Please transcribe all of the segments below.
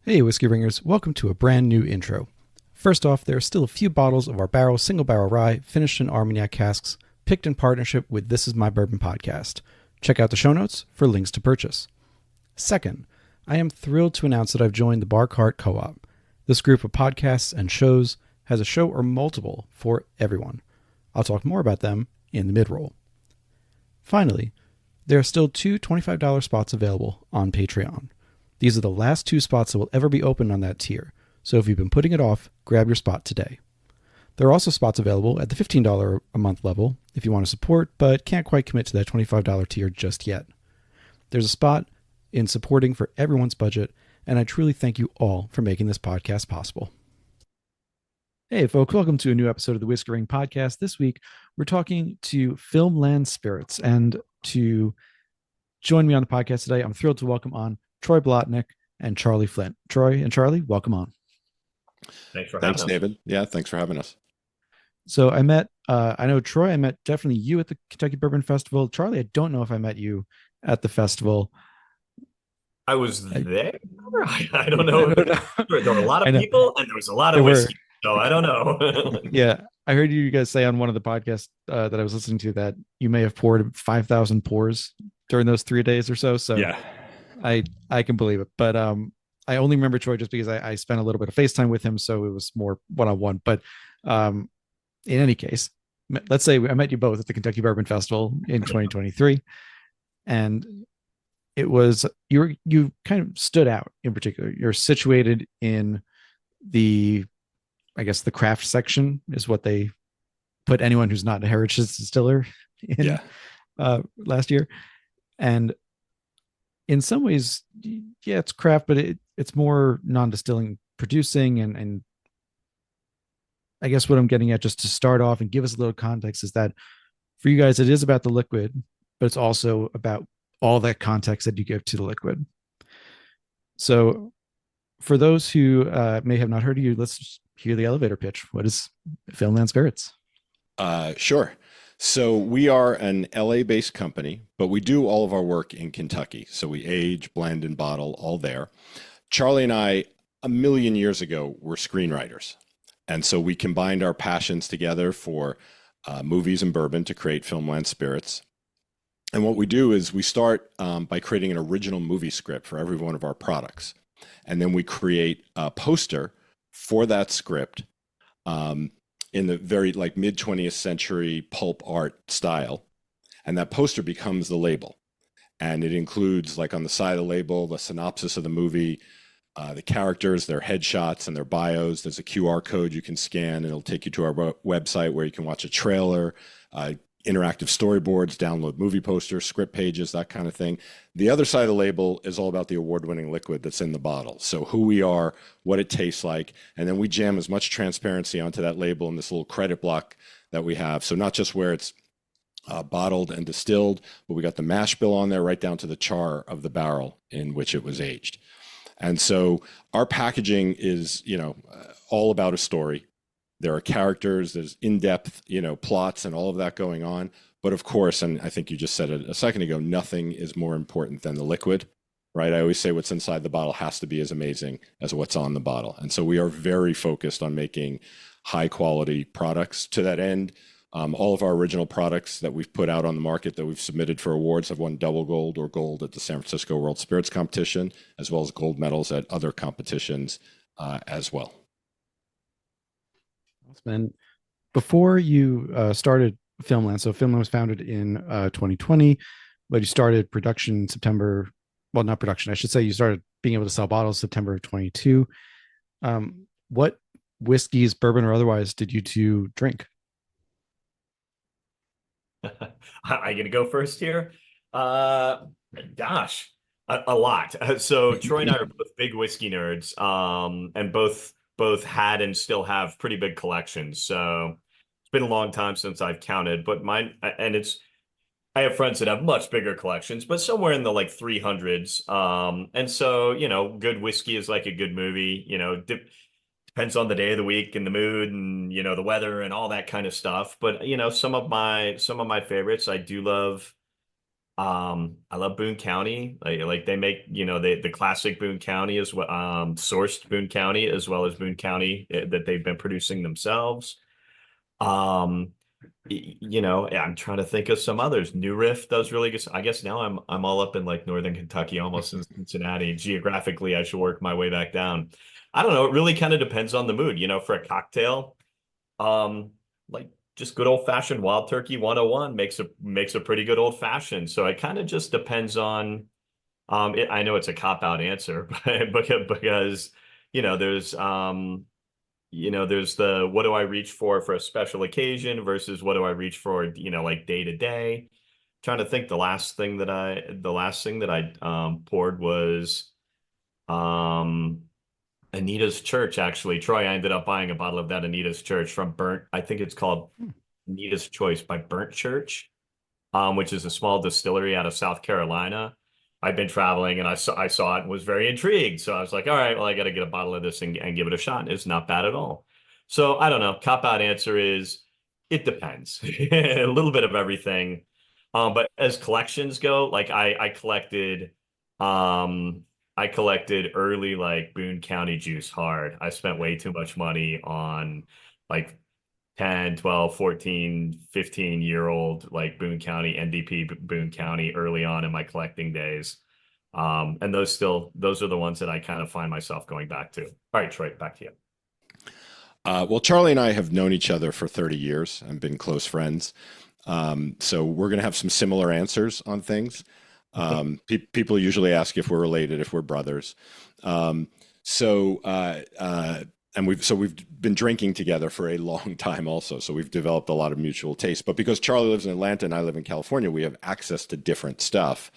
Hey, Whiskey Ringers, welcome to a brand new intro. First off, there are still a few bottles of our barrel single barrel rye finished in Armagnac casks, picked in partnership with This Is My Bourbon podcast. Check out the show notes for links to purchase. Second, I am thrilled to announce that I've joined the Bar Cart Co-op. This group of podcasts and shows has a show or multiple for everyone. I'll talk more about them in the mid-roll. Finally, there are still two $25 spots available on Patreon. These are the last two spots that will ever be open on that tier, so if you've been putting it off, grab your spot today. There are also spots available at the $15 a month level if you want to support, but can't quite commit to that $25 tier just yet. There's a spot in supporting for everyone's budget, and I truly thank you all for making this podcast possible. Hey folks, welcome to a new episode of the Whiskey Ring podcast. This week, we're talking to Filmland Spirits, and to join me on the podcast today, I'm thrilled to welcome on Troy Bolotnick and Charlie Flint. Troy and Charlie, welcome on. Thanks, David. Yeah, thanks for having us. So I know Troy, I met definitely you at the Kentucky Bourbon Festival. Charlie, I don't know if I met you at the festival. I was there. I don't know. There were a lot of people and there was a lot of whiskey. So I don't know. Yeah. I heard you guys say on one of the podcasts that I was listening to that you may have poured 5,000 pours during those 3 days or so. So yeah. I can believe it, but I only remember Troy just because I spent a little bit of FaceTime with him, so it was more one-on-one. But in any case, let's say I met you both at the Kentucky Bourbon Festival in 2023, and it was you kind of stood out in particular. You're situated in the craft section is what they put anyone who's not a heritage distiller in last year, and in some ways, yeah, it's craft, but it's more non-distilling producing. And I guess what I'm getting at, just to start off and give us a little context, is that for you guys, it is about the liquid, but it's also about all that context that you give to the liquid. So for those who may have not heard of you, let's hear the elevator pitch. What is Filmland Spirits? Sure. So we are an LA-based company, but we do all of our work in Kentucky. So we age, blend, and bottle all there. Charlie and I, a million years ago, were screenwriters. And so we combined our passions together for movies and bourbon to create Filmland Spirits. And what we do is we start by creating an original movie script for every one of our products. And then we create a poster for that script in the very mid 20th century pulp art style. And that poster becomes the label. And it includes, on the side of the label, the synopsis of the movie, the characters, their headshots and their bios. There's a QR code you can scan, and it'll take you to our website where you can watch a trailer, interactive storyboards, download movie posters, script pages, that kind of thing. The other side of the label is all about the award-winning liquid that's in the bottle. So who we are, what it tastes like, and then we jam as much transparency onto that label in this little credit block that we have. So not just where it's bottled and distilled, but we got the mash bill on there right down to the char of the barrel in which it was aged. And so our packaging is, all about a story. There are characters, there's in-depth, plots and all of that going on. But of course, and I think you just said it a second ago, nothing is more important than the liquid, right? I always say what's inside the bottle has to be as amazing as what's on the bottle. And so we are very focused on making high quality products. To that end, all of our original products that we've put out on the market that we've submitted for awards have won double gold or gold at the San Francisco World Spirits Competition, as well as gold medals at other competitions as well. And before you started Filmland, so Filmland was founded in 2020, but you started production in September. Well, not production, I should say. You started being able to sell bottles September of 22. What whiskeys, bourbon or otherwise, did you two drink? I gonna go first here? Gosh, a lot. So Troy and I are both big whiskey nerds, and both had and still have pretty big collections. So it's been a long time since I've counted, but I have friends that have much bigger collections, but somewhere in the 300s. And so, good whiskey is like a good movie, depends on the day of the week and the mood and, the weather and all that kind of stuff. But, some of my favorites, I do love I love Boone County. Like they make, the classic Boone County is what sourced Boone County as well as Boone County that they've been producing themselves. Um, I'm trying to think of some others. New Riff does really good. I guess now I'm all up in like Northern Kentucky, almost in Cincinnati. Geographically, I should work my way back down. I don't know. It really kind of depends on the mood. For a cocktail, like just good old fashioned Wild Turkey 101 makes a pretty good old fashioned. So it kind of just depends on. I know it's a cop out answer, but because there's the what do I reach for a special occasion versus what do I reach for, like day to day. Trying to think the last thing that I poured was um Anita's Church, actually. Troy, I ended up buying a bottle of that Anita's Church from Burnt. I think it's called Anita's Choice by Burnt Church, which is a small distillery out of South Carolina. I've been traveling and I saw it and was very intrigued. So I was like, all right, well, I got to get a bottle of this and give it a shot. And it's not bad at all. So I don't know. Cop out answer is it depends. A little bit of everything. But as collections go, like I collected early like Boone County juice hard. I spent way too much money on like 10, 12, 14, 15-year-old like Boone County, NDP Boone County early on in my collecting days. And those are the ones that I kind of find myself going back to. All right, Troy, back to you. Well, Charlie and I have known each other for 30 years and been close friends. So we're going to have some similar answers on things. People usually ask if we're related, if we're brothers. Um, so, and we've been drinking together for a long time also. So we've developed a lot of mutual taste. But because Charlie lives in Atlanta and I live in California, we have access to different stuff.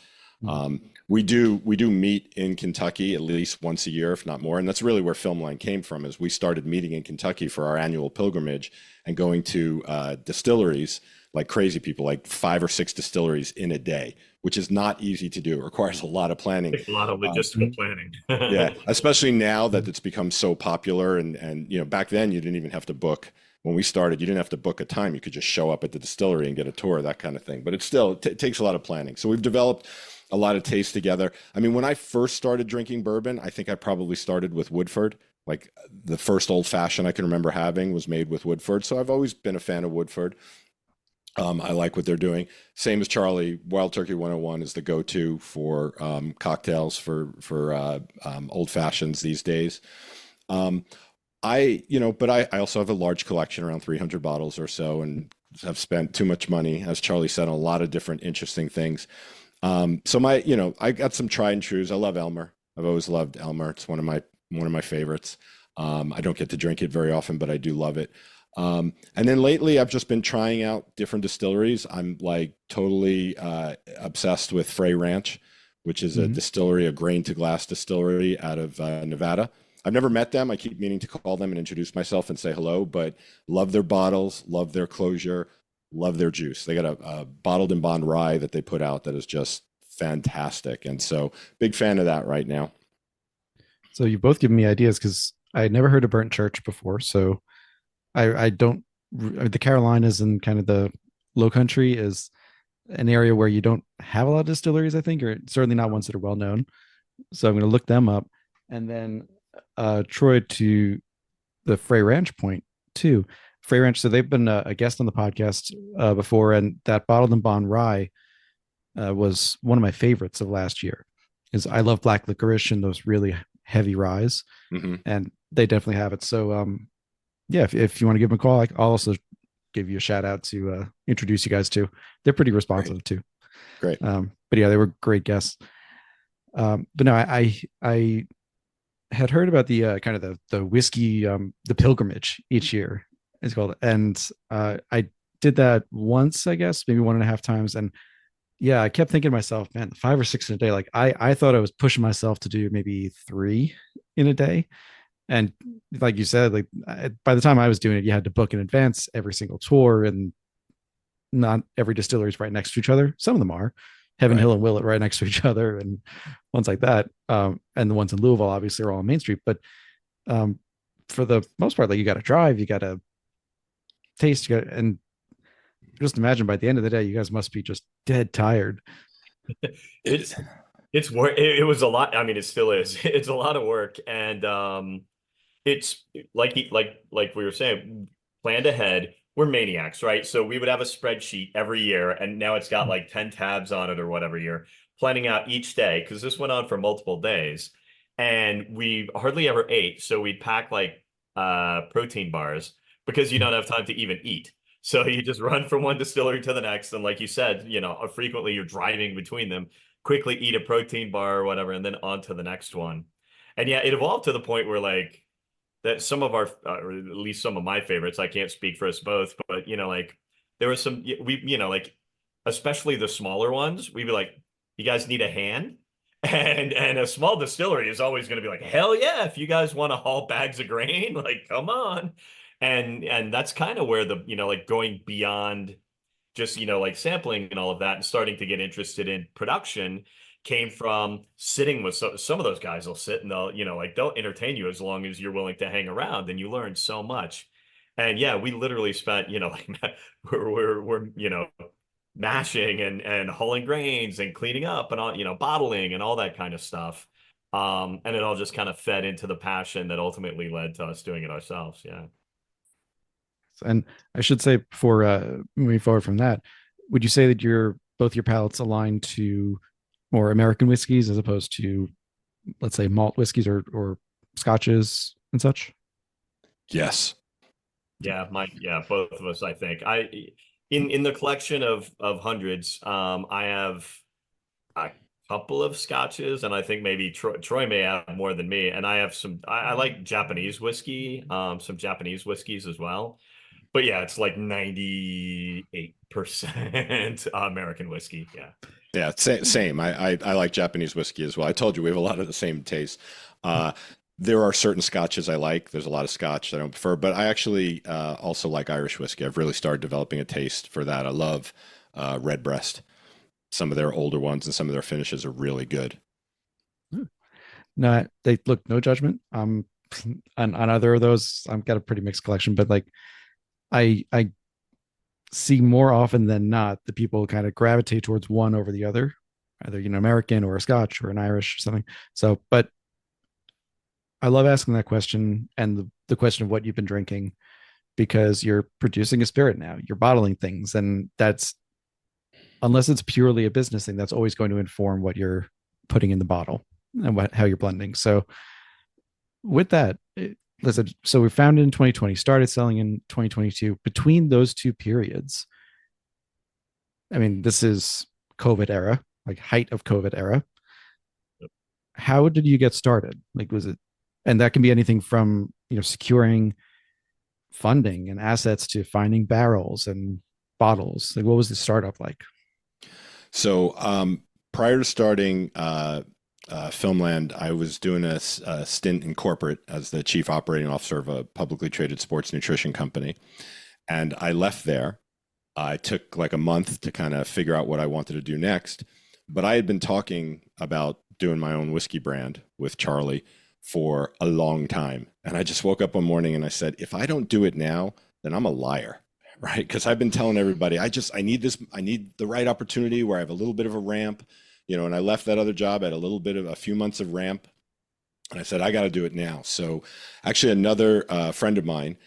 We do meet in Kentucky at least once a year, if not more. And that's really where Filmland came from, is we started meeting in Kentucky for our annual pilgrimage and going to distilleries like crazy people, like 5 or 6 distilleries in a day, which is not easy to do. It requires a lot of planning. A lot of logistical planning. Yeah, especially now that it's become so popular. And back then you didn't even have to book. When we started, you didn't have to book a time. You could just show up at the distillery and get a tour, that kind of thing. But it takes a lot of planning. So we've developed a lot of taste together. I mean, when I first started drinking bourbon, I think I probably started with Woodford. Like the first old fashioned I can remember having was made with Woodford. So I've always been a fan of Woodford. I like what they're doing. Same as Charlie, Wild Turkey 101 is the go-to for cocktails for old fashions these days. Um, but I also have a large collection, around 300 bottles or so, and have spent too much money, as Charlie said, on a lot of different interesting things. I got some tried and trues. I love Elmer. I've always loved Elmer. It's one of my favorites. I don't get to drink it very often, but I do love it. And then lately, I've just been trying out different distilleries. I'm like totally obsessed with Frey Ranch, which is a distillery, a grain to glass distillery out of Nevada. I've never met them. I keep meaning to call them and introduce myself and say hello, but love their bottles, love their closure, love their juice. They got a bottled and bond rye that they put out that is just fantastic. And so big fan of that right now. So you both given me ideas because I had never heard of Burnt Church before. So I don't, the Carolinas and kind of the low country is an area where you don't have a lot of distilleries, I think, or certainly not ones that are well known. So I'm going to look them up. And then Troy, to the Frey Ranch point too. Frey Ranch, so they've been a guest on the podcast before, and that bottled and bond rye was one of my favorites of last year. Is I love black licorice and those really heavy ryes, and they definitely have it. So yeah, if you want to give them a call, I'll also give you a shout out to introduce you guys to. They're pretty responsive too. Great. But yeah, they were great guests. But no, I had heard about the kind of the whiskey, the pilgrimage each year it's called, and I did that once, I guess, maybe 1.5 times, and yeah, I kept thinking to myself, man, 5 or 6 in a day. Like I thought I was pushing myself to do maybe 3 in a day. And like you said, like by the time I was doing it, you had to book in advance every single tour, and not every distillery is right next to each other. Some of them are. Heaven Hill and Willet right next to each other, and ones like that. And the ones in Louisville obviously are all on Main Street. But for the most part, like you got to drive, you got to taste, and just imagine by the end of the day, you guys must be just dead tired. It's it's work. It was a lot. I mean, it still is. It's a lot of work, and it's like we were saying, planned ahead. We're maniacs, right? So we would have a spreadsheet every year, and now it's got like 10 tabs on it or whatever year, planning out each day because this went on for multiple days, and we hardly ever ate. So we'd pack like protein bars because you don't have time to even eat. So you just run from one distillery to the next, and like you said, frequently you're driving between them, quickly eat a protein bar or whatever, and then on to the next one. And yeah, it evolved to the point where like that some of our or at least some of my favorites, I can't speak for us both, but like there was some we like especially the smaller ones, we'd be like, you guys need a hand? And a small distillery is always going to be like, hell yeah, if you guys want to haul bags of grain, like come on. And that's kind of where the like going beyond just like sampling and all of that and starting to get interested in production came from sitting with some of those guys will sit and they'll like they'll entertain you as long as you're willing to hang around, and you learn so much. And yeah, we literally spent like we're mashing and hulling grains and cleaning up and all bottling and all that kind of stuff. And it all just kind of fed into the passion that ultimately led to us doing it ourselves. Yeah. And I should say, before moving forward from that, would you say that both your palates align to more American whiskeys as opposed to, let's say, malt whiskeys or scotches and such? Yes. Yeah, both of us, I think. In the collection of hundreds, I have a couple of scotches, and I think maybe Troy may have more than me. And I have I like Japanese whiskey, some Japanese whiskeys as well. But yeah, it's like 98% American whiskey. Yeah. Yeah, same. I like Japanese whiskey as well. I told you we have a lot of the same tastes. There are certain scotches I like. There's a lot of scotch that I don't prefer, but I actually also like Irish whiskey. I've really started developing a taste for that. I love Redbreast. Some of their older ones and some of their finishes are really good. No, they look, no judgment. On either of those, I've got a pretty mixed collection, but like I see more often than not the people kind of gravitate towards one over the other, either American or a Scotch or an Irish or something. So, but I love asking that question and the question of what you've been drinking, because you're producing a spirit now, you're bottling things, and that's, unless it's purely a business thing, that's always going to inform what you're putting in the bottle and how you're blending. So with that, listen, so we founded in 2020, started selling in 2022. Between those two periods, I mean, this is COVID era, like height of COVID era. How did you get started? Like, was it, and that can be anything from, securing funding and assets to finding barrels and bottles. Like, what was the startup like? So prior to starting Filmland, I was doing a stint in corporate as the chief operating officer of a publicly traded sports nutrition company. And I left there. I took like a month to kind of figure out what I wanted to do next. But I had been talking about doing my own whiskey brand with Charlie for a long time. And I just woke up one morning and I said, if I don't do it now, then I'm a liar. Right? Because I've been telling everybody, I need the right opportunity where I have a little bit of a ramp, and I left that other job at a few months of ramp. And I said, I got to do it now. So actually another friend of mine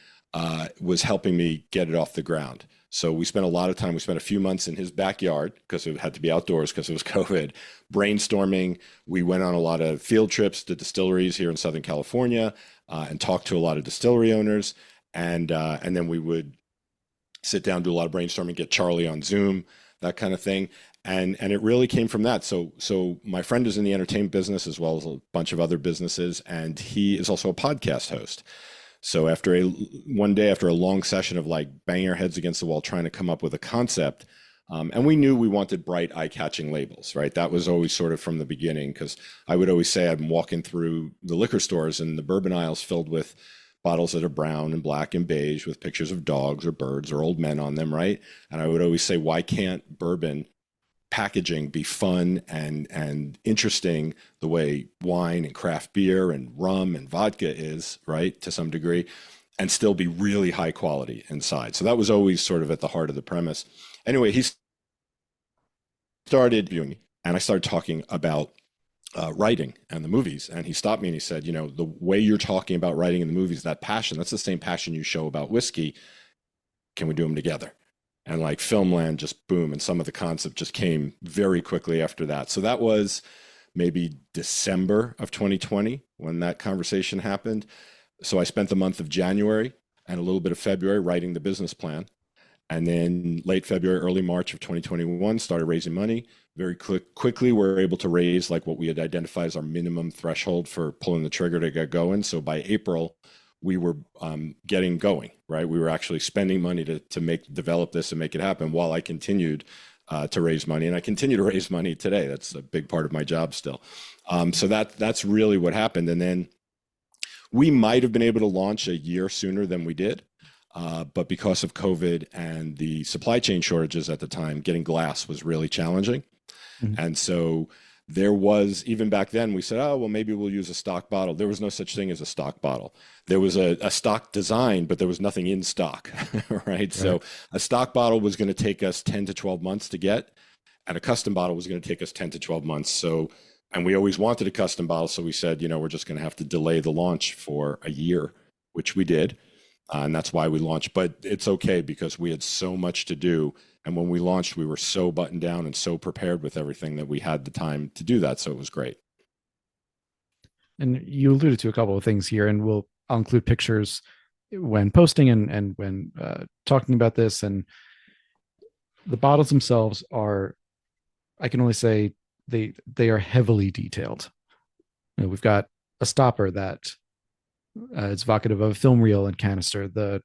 was helping me get it off the ground. So we spent a few months in his backyard because it had to be outdoors because it was COVID, brainstorming. We went on a lot of field trips to distilleries here in Southern California and talked to a lot of distillery owners. And then we would sit down, do a lot of brainstorming, get Charlie on Zoom, that kind of thing. And it really came from that. So my friend is in the entertainment business as well as a bunch of other businesses, and he is also a podcast host. So one day after a long session of like banging our heads against the wall trying to come up with a concept, and we knew we wanted bright, eye-catching labels, right? That was always sort of from the beginning, because I would always say I'm walking through the liquor stores and the bourbon aisles filled with bottles that are brown and black and beige with pictures of dogs or birds or old men on them, right? And I would always say, why can't bourbon packaging be fun and interesting the way wine and craft beer and rum and vodka is, right, to some degree, and still be really high quality inside? So that was always sort of at the heart of the premise. Anyway, he started viewing, And I started talking about writing and the movies. And he stopped me and he said, the way you're talking about writing in the movies, that passion, that's the same passion you show about whiskey. Can we do them together? And like Filmland just boom. And some of the concept just came very quickly after that. So that was maybe December of 2020 when that conversation happened. So I spent the month of January and a little bit of February writing the business plan. And then late February, early March of 2021, started raising money. Very quickly, we were able to raise like what we had identified as our minimum threshold for pulling the trigger to get going. So by April, we were getting going, right? We were actually spending money to develop this and make it happen while I continued to raise money. And I continue to raise money today. That's a big part of my job still. So that's really what happened. And then we might have been able to launch a year sooner than we did. But because of COVID and the supply chain shortages at the time, getting glass was really challenging. Mm-hmm. And so there was, even back then, we said, oh, well, maybe we'll use a stock bottle. There was no such thing as a stock bottle. There was a stock design, but there was nothing in stock, right? So a stock bottle was going to take us 10 to 12 months to get, and a custom bottle was going to take us 10 to 12 months. So, and we always wanted a custom bottle. So we said, we're just going to have to delay the launch for a year, which we did. And that's why we launched, but it's okay because we had so much to do. And when we launched, we were so buttoned down and so prepared with everything that we had the time to do that. So it was great. And you alluded to a couple of things here, and I'll include pictures when posting and when talking about this. And the bottles themselves are, I can only say they are heavily detailed. We've got a stopper that it's evocative of a film reel and canister. The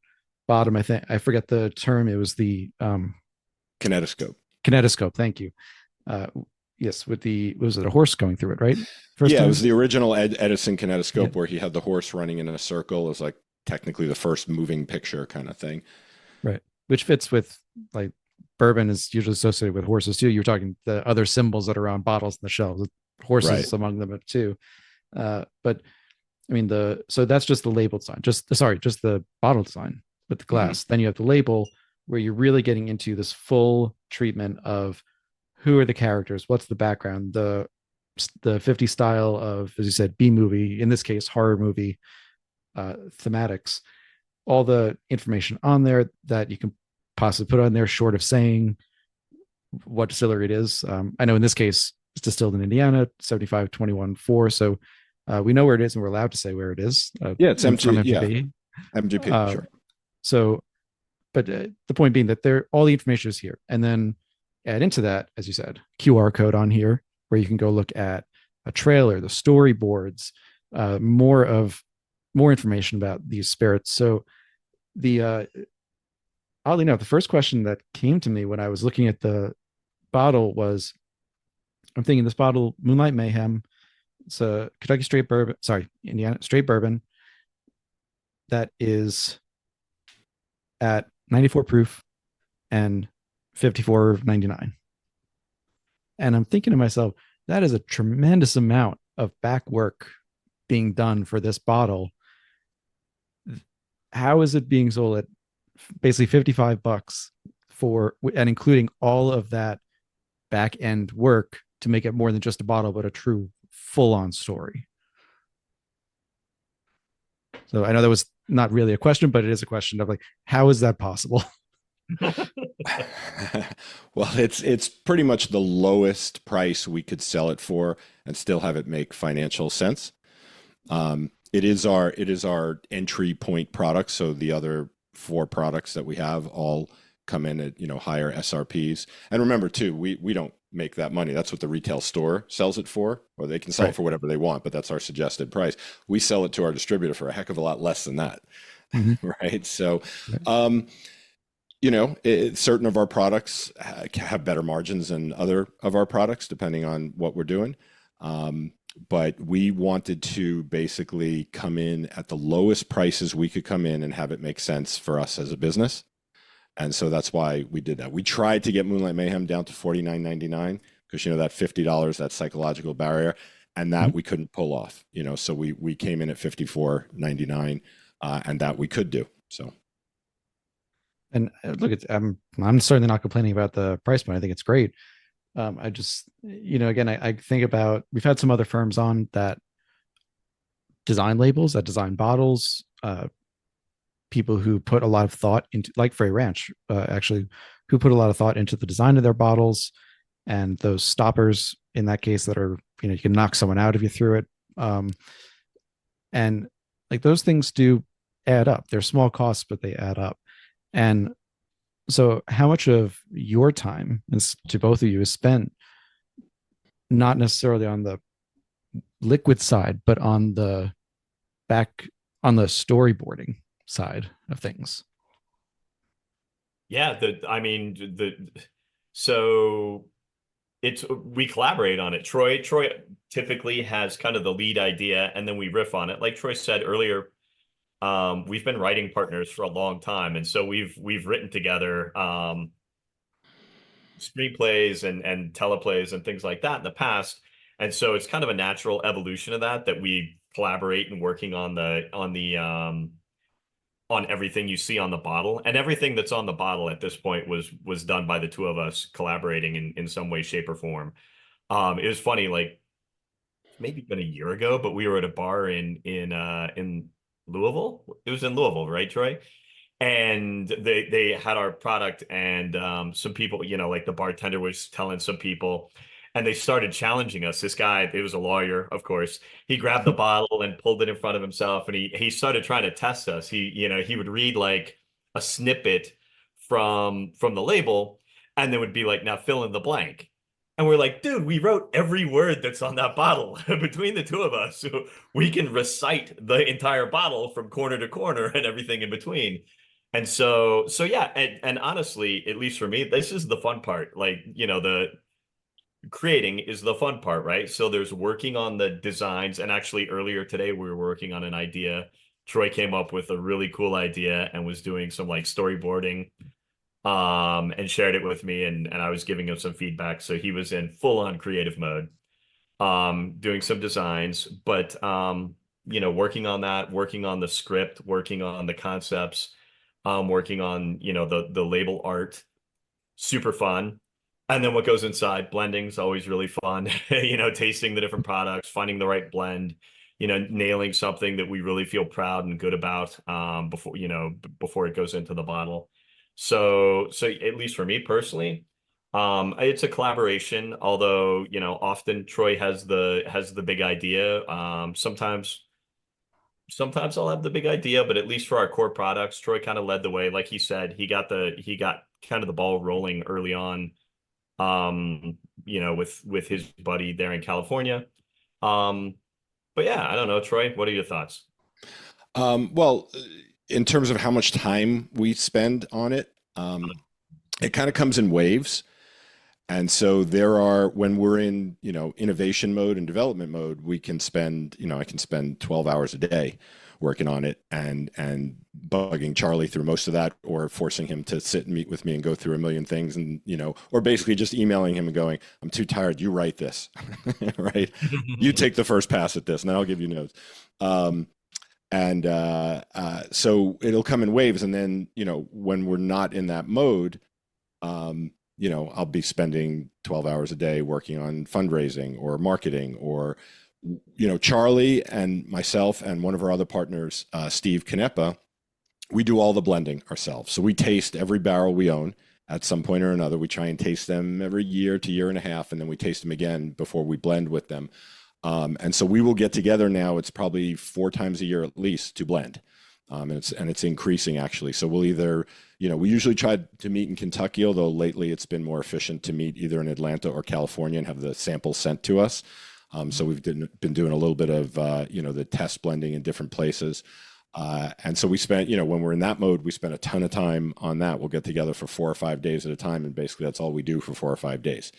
bottom, I forget the term. It was the kinetoscope. Kinetoscope. Thank you. Yes, was it a horse going through it, right? It was the original Edison kinetoscope where he had the horse running in a circle. It was like technically the first moving picture kind of thing. Right. Which fits with like bourbon is usually associated with horses too. You're talking the other symbols that are on bottles and the shelves, horses among them too. But I mean, so that's just the label design, just the bottle design with the glass. Mm-hmm. Then you have the label where you're really getting into this full treatment of who are the characters, what's the background, the 50 style of, as you said, B movie, in this case, horror movie thematics, all the information on there that you can possibly put on there short of saying what distillery it is. I know in this case, it's distilled in Indiana, 75-21-4. So we know where it is and we're allowed to say where it is. It's MGP. Yeah. MGP, sure. So, but the point being that all the information is here. And then add into that, as you said, QR code on here where you can go look at a trailer, the storyboards, more information about these spirits. So oddly enough, the first question that came to me when I was looking at the bottle was, I'm thinking this bottle, Moonlight Mayhem, it's a Kentucky straight bourbon, Indiana straight bourbon that is at 94 proof and 54.99. And I'm thinking to myself, that is a tremendous amount of back work being done for this bottle. How is it being sold at basically $55 and including all of that back end work to make it more than just a bottle, but a true full-on story? So I know that was not really a question, but it is a question of like, how is that possible? Well, it's pretty much the lowest price we could sell it for and still have it make financial sense. It is our entry point product. So the other 4 products that we have all come in at higher SRPs. And remember too, we don't make that money. That's what the retail store sells it for, or they can sell it for whatever they want, but that's our suggested price. We sell it to our distributor for a heck of a lot less than that. Mm-hmm. Right. So, certain of our products have better margins than other of our products, depending on what we're doing. But we wanted to basically come in at the lowest prices we could come in and have it make sense for us as a business. And so that's why we did that. We tried to get Moonlight Mayhem down to $49.99 because, that $50, that psychological barrier, and that we couldn't pull off, so we came in at $54.99 and that we could do. So. And look, I'm certainly not complaining about the price point. I think it's great. I just, again, I think about, we've had some other firms on that design labels, that design bottles, people who put a lot of thought into, like Frey Ranch, actually, who put a lot of thought into the design of their bottles and those stoppers in that case that are, you can knock someone out if you threw it. And like those things do add up. They're small costs, but they add up. And so how much of your time, to both of you, is spent not necessarily on the liquid side, but on the back, on the storyboarding side of things? Yeah, so we collaborate on it. Troy typically has kind of the lead idea, and then we riff on it. Like Troy said earlier, we've been writing partners for a long time, and so we've written together screenplays and teleplays and things like that in the past. And so it's kind of a natural evolution of that we collaborate and working on on everything you see on the bottle, and everything that's on the bottle at this point was done by the two of us collaborating in some way, shape, or form. It was funny, like maybe been a year ago, but we were at a bar in Louisville. It was in Louisville, right, Troy? And they had our product, and some people, like the bartender was telling some people, and they started challenging us. This guy, it was a lawyer, of course. He grabbed the bottle and pulled it in front of himself, and he started trying to test us. He would read like a snippet from the label, and then would be like, now fill in the blank. And we're like, dude, we wrote every word that's on that bottle between the two of us. So we can recite the entire bottle from corner to corner and everything in between. And so yeah, and honestly, at least for me, this is the fun part. Like, the creating is the fun part, right? So there's working on the designs. And actually earlier today, we were working on an idea. Troy came up with a really cool idea and was doing some like storyboarding, and shared it with me, and I was giving him some feedback. So he was in full on creative mode, doing some designs, but working on that, working on the script, working on the concepts, working on, the label art, super fun. And then what goes inside, blending's always really fun. Tasting the different products, finding the right blend, nailing something that we really feel proud and good about, before it goes into the bottle. So at least for me personally, it's a collaboration, although, often Troy has the big idea. Sometimes I'll have the big idea, but at least for our core products, Troy kind of led the way. Like he said, he got kind of the ball rolling early on, with his buddy there in California. But yeah, I don't know, Troy, what are your thoughts? Well, in terms of how much time we spend on it, it kind of comes in waves. And so when we're in, innovation mode and development mode, we can spend, I can spend 12 hours a day working on it and bugging Charlie through most of that, or forcing him to sit and meet with me and go through a million things, and, or basically just emailing him and going, I'm too tired. You write this, right? You take the first pass at this and I'll give you notes. So it'll come in waves. And then, when we're not in that mode, I'll be spending 12 hours a day working on fundraising or marketing, or, Charlie and myself and one of our other partners, Steve Canepa, we do all the blending ourselves. So we taste every barrel we own at some point or another. We try and taste them every year to year and a half, and then we taste them again before we blend with them. And so we will get together now. It's probably 4 times a year at least to blend. And it's increasing actually. So we'll either, we usually try to meet in Kentucky, although lately it's been more efficient to meet either in Atlanta or California and have the samples sent to us. So we've been doing a little bit of, the test blending in different places. And so we spent, when we're in that mode, we spend a ton of time on that. We'll get together for 4 or 5 days at a time. And basically that's all we do for 4 or 5 days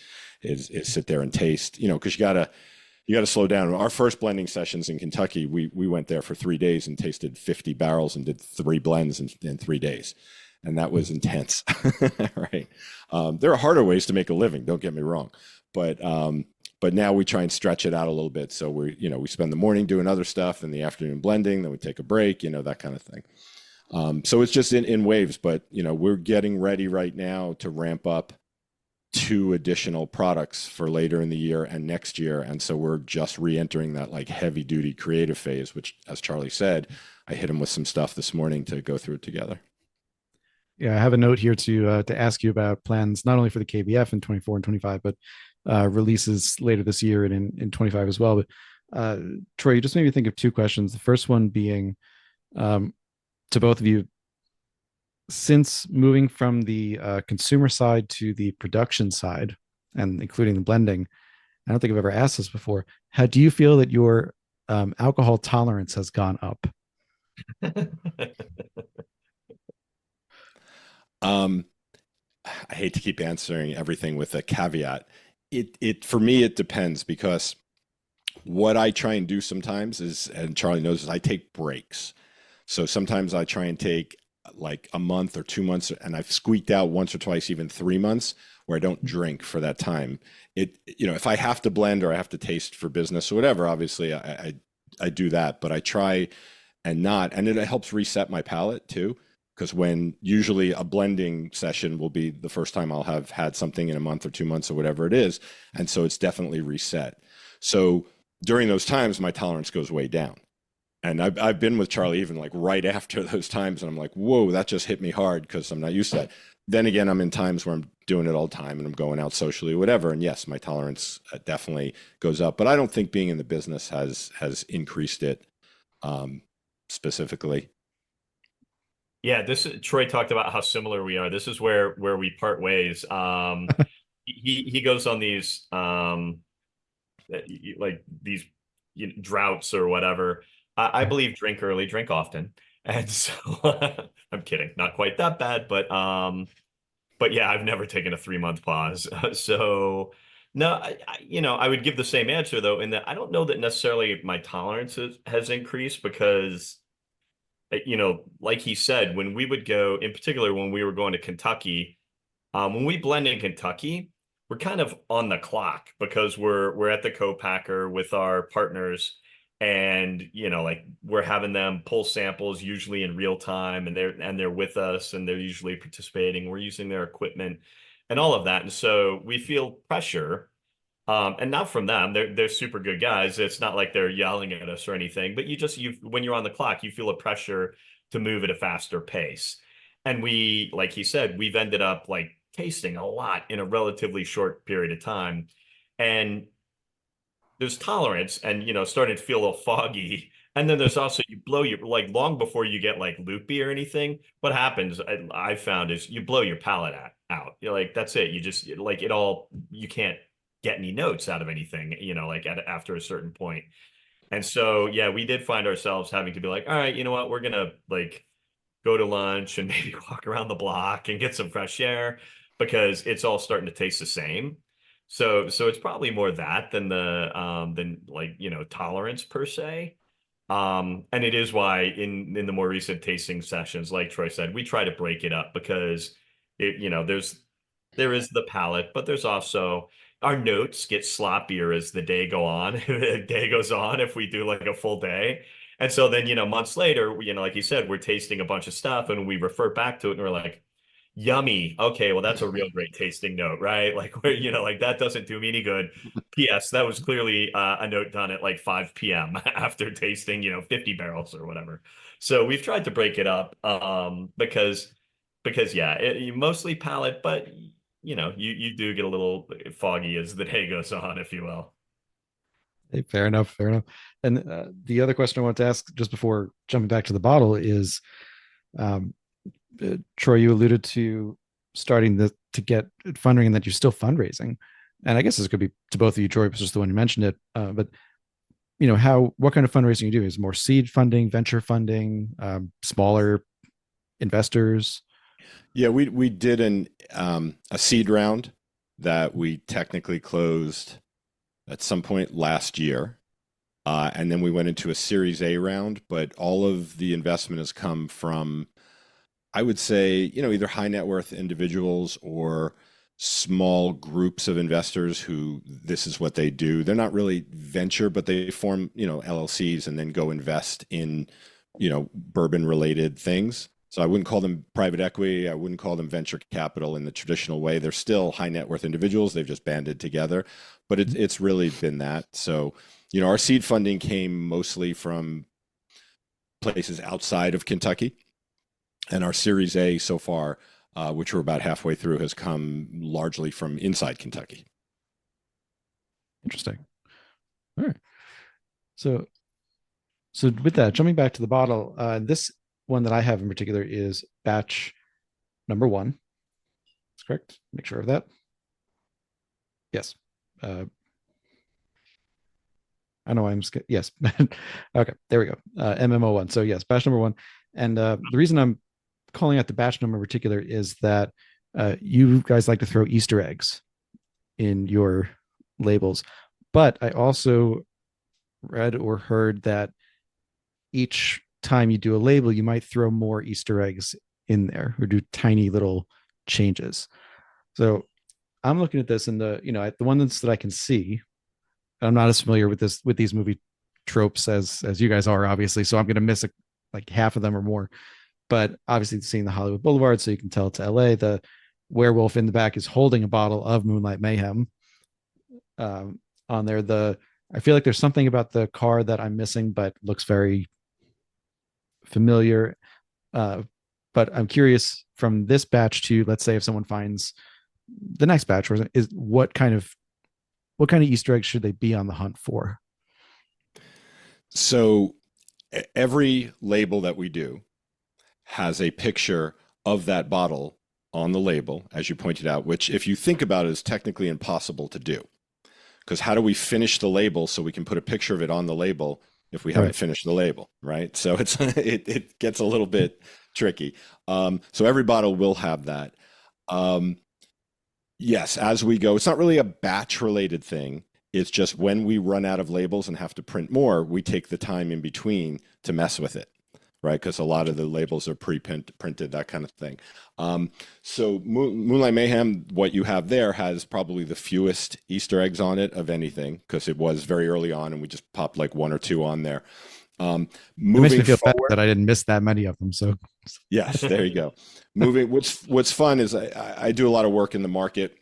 is sit there and taste, because you got to slow down. Our first blending sessions in Kentucky, we went there for 3 days and tasted 50 barrels and did 3 blends in 3 days. And that was intense, right? There are harder ways to make a living, don't get me wrong. But now we try and stretch it out a little bit. So we spend the morning doing other stuff and the afternoon blending, then we take a break, that kind of thing. So it's just in waves, but, we're getting ready right now to ramp up two additional products for later in the year and next year. And so we're just re-entering that like heavy duty creative phase, which, as Charlie said, I hit him with some stuff this morning to go through it together. Yeah, I have a note here to ask you about plans not only for the KBF in 24 and 25, but releases later this year and in 25 as well. But Troy, you just made me think of two questions. The first one being to both of you, since moving from the consumer side to the production side, and including the blending, I don't think I've ever asked this before. How do you feel that your alcohol tolerance has gone up? I hate to keep answering everything with a caveat. It for me, it depends because what I try and do sometimes is, and Charlie knows, is I take breaks. So sometimes I try and take like a month or 2 months, and I've squeaked out once or twice, even 3 months, where I don't drink for that time. If I have to blend or I have to taste for business or whatever, obviously I do that, but I try and not, and it helps reset my palate too. Because when usually a blending session will be the first time I'll have had something in a month or 2 months or whatever it is. And so it's definitely reset. So during those times, my tolerance goes way down. And I've been with Charlie even like right after those times. And I'm like, whoa, that just hit me hard because I'm not used to that. Then again, I'm in times where I'm doing it all the time and I'm going out socially, whatever. And yes, my tolerance definitely goes up. But I don't think being in the business has increased it specifically. Yeah, Troy talked about how similar we are. This is where we part ways. He goes on these like these droughts or whatever. I believe drink early, drink often, and so I'm kidding, not quite that bad, but yeah, I've never taken a 3 month pause. So no, I would give the same answer though, in that I don't know that necessarily my tolerance has increased because like he said, when we would go, in particular, when we were going to Kentucky, when we blend in Kentucky, we're kind of on the clock because we're at the co-packer with our partners, and like we're having them pull samples usually in real time, and they're with us, and they're usually participating. We're using their equipment and all of that, and so we feel pressure. And not from them. They're super good guys. It's not like they're yelling at us or anything, but when you're on the clock, you feel a pressure to move at a faster pace. And like he said, we've ended up like tasting a lot in a relatively short period of time. And there's tolerance and starting to feel a little foggy. And then there's also you blow your like long before you get like loopy or anything. What happens I've found is you blow your palate out. You're like, that's it. You just like you can't get any notes out of anything, like after a certain point. And so, yeah, we did find ourselves having to be like, all right, you know what, we're gonna like go to lunch and maybe walk around the block and get some fresh air because it's all starting to taste the same. So it's probably more that than like, tolerance per se. And it is why in the more recent tasting sessions, like Troy said, we try to break it up because there is the palate, but there's also our notes get sloppier as the day the day goes on if we do like a full day. And so then, months later, like you said, we're tasting a bunch of stuff and we refer back to it and we're like, yummy. Okay, well, that's a real great tasting note, right? Like where, like that doesn't do me any good. P.S. That was clearly a note done at like 5 p.m. after tasting, 50 barrels or whatever. So we've tried to break it up because yeah, mostly palate, but you do get a little foggy as the day goes on, if you will. Hey, fair enough, fair enough. And the other question I want to ask just before jumping back to the bottle is, um, Troy, you alluded to starting to get funding and that you're still fundraising. And I guess this could be to both of you. Troy was just the one who mentioned it. But what kind of fundraising you do? Is more seed funding, venture funding, smaller investors? Yeah, we did a seed round that we technically closed at some point last year. And then we went into a Series A round, but all of the investment has come from, I would say, either high net worth individuals or small groups of investors who this is what they do. They're not really venture, but they form, LLCs and then go invest in, bourbon related things. So I wouldn't call them private equity. I wouldn't call them venture capital in the traditional way. They're still high net worth individuals. They've just banded together, but it's really been that. So, our seed funding came mostly from places outside of Kentucky, and our Series A so far, which we're about halfway through, has come largely from inside Kentucky. Interesting. All right. So with that, jumping back to the bottle, this one that I have in particular is batch number 1. That's correct. Make sure of that. Yes. I know yes. Okay, there we go. MMO1. So yes, batch number 1. And the reason I'm calling out the batch number in particular is that you guys like to throw Easter eggs in your labels. But I also read or heard that each time you do a label, you might throw more Easter eggs in there or do tiny little changes. So I'm looking at this, and the ones that I can see, I'm not as familiar with these movie tropes as you guys are, obviously. So I'm going to miss like half of them or more. But obviously, seeing the Hollywood Boulevard, so you can tell it's LA. The werewolf in the back is holding a bottle of Moonlight Mayhem. On there, I feel like there's something about the car that I'm missing, but looks very familiar. But I'm curious from this batch to, let's say, if someone finds the next batch, is what kind of Easter eggs should they be on the hunt for? So every label that we do has a picture of that bottle on the label, as you pointed out, which, if you think about it, is technically impossible to do. Because how do we finish the label so we can put a picture of it on the label if we haven't finished the label, right? So it gets a little bit tricky. So every bottle will have that. Yes, as we go, it's not really a batch related thing. It's just when we run out of labels and have to print more, we take the time in between to mess with it, right? Because a lot of the labels are pre-printed, that kind of thing. So Moonlight Mayhem, what you have there has probably the fewest Easter eggs on it of anything, because it was very early on and we just popped like 1 or 2 on there. It makes me feel bad that I didn't miss that many of them. So yes, there you go. What's fun is I do a lot of work in the market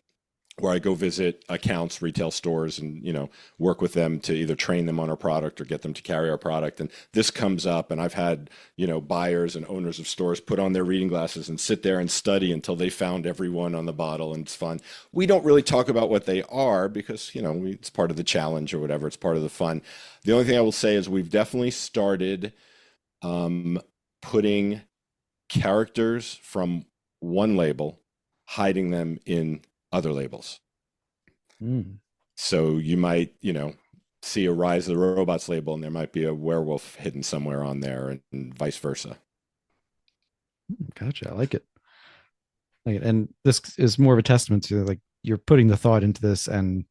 where I go visit accounts, retail stores, and work with them to either train them on our product or get them to carry our product. And this comes up, and I've had buyers and owners of stores put on their reading glasses and sit there and study until they found every one on the bottle, and it's fun. We don't really talk about what they are because it's part of the challenge or whatever. It's part of the fun. The only thing I will say is we've definitely started putting characters from one label, hiding them in other labels. So you might, see a Ryes of the Robots label and there might be a werewolf hidden somewhere on there, and vice versa. Gotcha. I like it. And this is more of a testament to, like, you're putting the thought into this and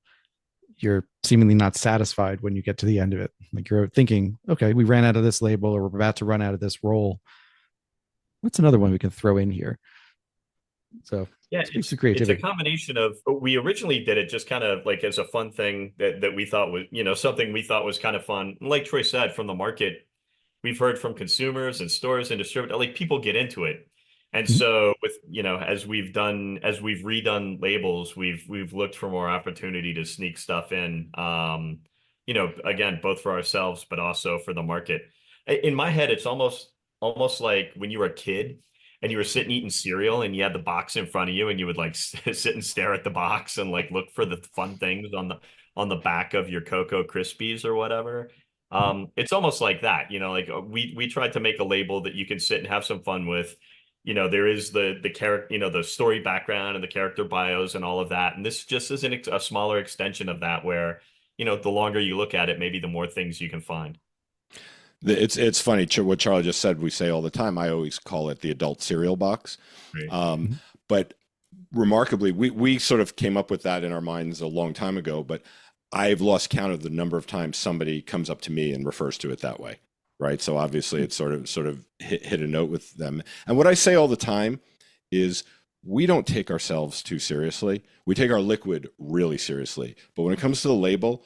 you're seemingly not satisfied when you get to the end of it. Like, you're thinking, okay, we ran out of this label, or we're about to run out of this roll. What's another one we can throw in here? So yeah, it's a combination of, we originally did it just kind of like as a fun thing that we thought was, something we thought was kind of fun. Like Troy said, from the market, we've heard from consumers and stores and distributors, like, people get into it. And so with, as we've redone labels, we've looked for more opportunity to sneak stuff in, again, both for ourselves, but also for the market. In my head, it's almost like when you were a kid and you were sitting eating cereal and you had the box in front of you and you would like sit and stare at the box and like look for the fun things on the back of your Cocoa Krispies or whatever. It's almost like that, like we tried to make a label that you can sit and have some fun with. There is the character, the story background and the character bios and all of that. And this just is a smaller extension of that, where, the longer you look at it, maybe the more things you can find. It's funny what Charlie just said. We say all the time. I always call it the adult cereal box. Right. But remarkably, we sort of came up with that in our minds a long time ago. But I've lost count of the number of times somebody comes up to me and refers to it that way, right? So obviously, it's sort of hit a note with them. And what I say all the time is, we don't take ourselves too seriously. We take our liquid really seriously. But when it comes to the label,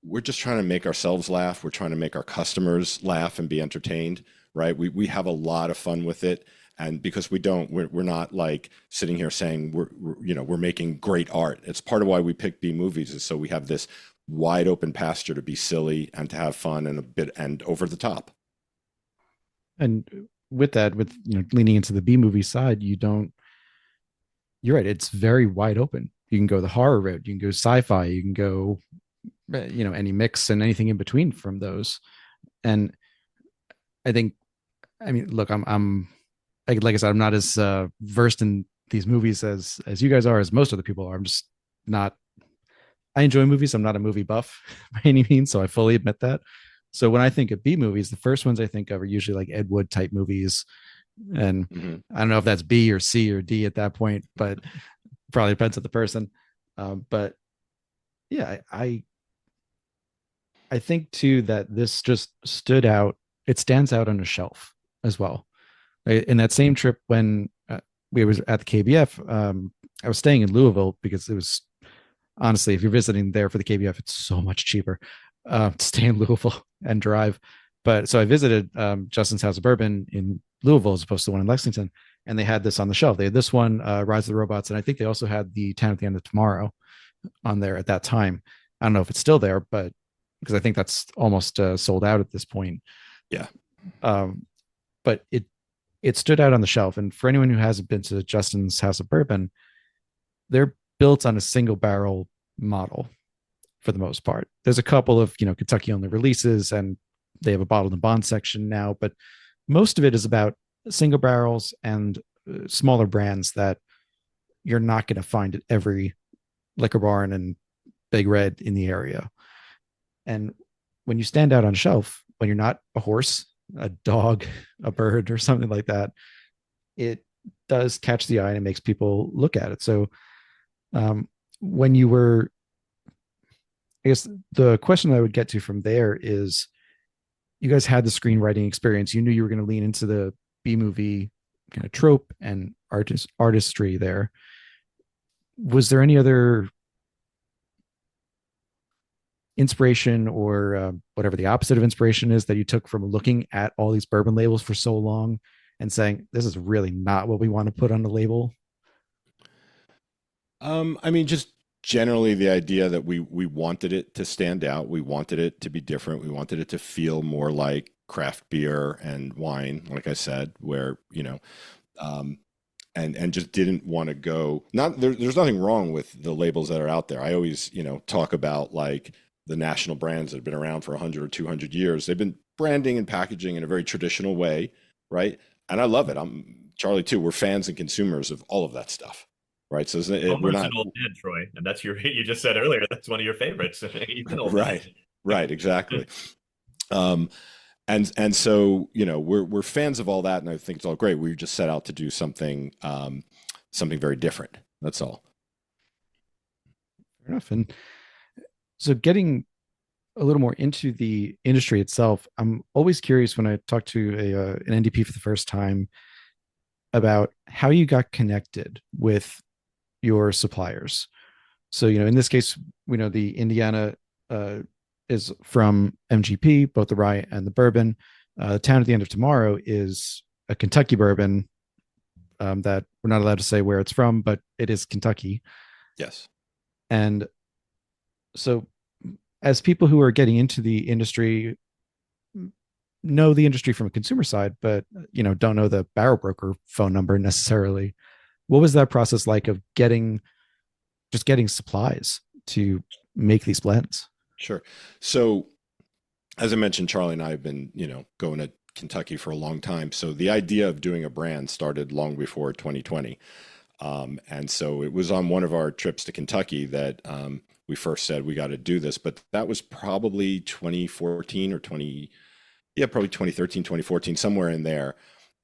we're just trying to make ourselves laugh. We're trying to make our customers laugh and be entertained, right? We have a lot of fun with it. And because we're not like sitting here saying we're making great art. It's part of why we pick B movies, is so we have this wide open pasture to be silly and to have fun and a bit and over the top. And with that, with leaning into the B movie side, you're right, it's very wide open. You can go the horror route, you can go sci-fi, you can go any mix and anything in between from those. And I think, I mean, look, I'm like I said, I'm not as versed in these movies as you guys are, as most other people are. I'm just not. I enjoy movies. I'm not a movie buff by any means, so I fully admit that. So when I think of B movies, the first ones I think of are usually like Ed Wood type movies, and I don't know if that's B or C or D at that point, but probably depends on the person. But yeah, I think too that this just stood out. It stands out on a shelf as well. In that same trip when we was at the KBF, I was staying in Louisville because it was, honestly, if you're visiting there for the KBF, it's so much cheaper to stay in Louisville and drive. But so I visited Justin's House of Bourbon in Louisville as opposed to the one in Lexington, and they had this on the shelf. They had this one, Rise of the Robots, and I think they also had the Town at the End of Tomorrow on there at that time. I don't know if it's still there, but because I think that's almost sold out at this point. Yeah. But it stood out on the shelf. And for anyone who hasn't been to Justin's House of Bourbon, they're built on a single barrel model for the most part. There's a couple of, Kentucky only releases, and they have a bottled and bond section now, but most of it is about single barrels and smaller brands that you're not going to find at every liquor barn and Big Red in the area. And when you stand out on a shelf, when you're not a horse, a dog, a bird, or something like that, it does catch the eye and it makes people look at it. So when you were, I guess the question I would get to from there is, you guys had the screenwriting experience. You knew you were going to lean into the B movie kind of trope and artistry there. Was there any other inspiration or whatever the opposite of inspiration is that you took from looking at all these bourbon labels for so long and saying, this is really not what we want to put on the label? I mean, just generally the idea that we wanted it to stand out. We wanted it to be different. We wanted it to feel more like craft beer and wine, like I said, where, and just didn't want to go, there's nothing wrong with the labels that are out there. I always, talk about like the national brands that have been around for 100 or 200 years. They've been branding and packaging in a very traditional way, right? And I love it. I'm Charlie too. We're fans and consumers of all of that stuff, right? So we're not an old man, Troy, and that's you just said earlier. That's one of your favorites. right, exactly. And so we're fans of all that, and I think it's all great. We just set out to do something very different. That's all. Fair enough. And so getting a little more into the industry itself, I'm always curious when I talk to an NDP for the first time about how you got connected with your suppliers. So, in this case, we know the Indiana is from MGP, both the rye and the bourbon. Town at the End of Tomorrow is a Kentucky bourbon that we're not allowed to say where it's from, but it is Kentucky. Yes. And so as people who are getting into the industry, know the industry from a consumer side, but don't know the barrel broker phone number necessarily. What was that process like of getting supplies to make these blends? Sure. So as I mentioned, Charlie and I have been, going to Kentucky for a long time. So the idea of doing a brand started long before 2020. And so it was on one of our trips to Kentucky that we first said we got to do this, but that was probably 2014 or probably 2013, 2014, somewhere in there.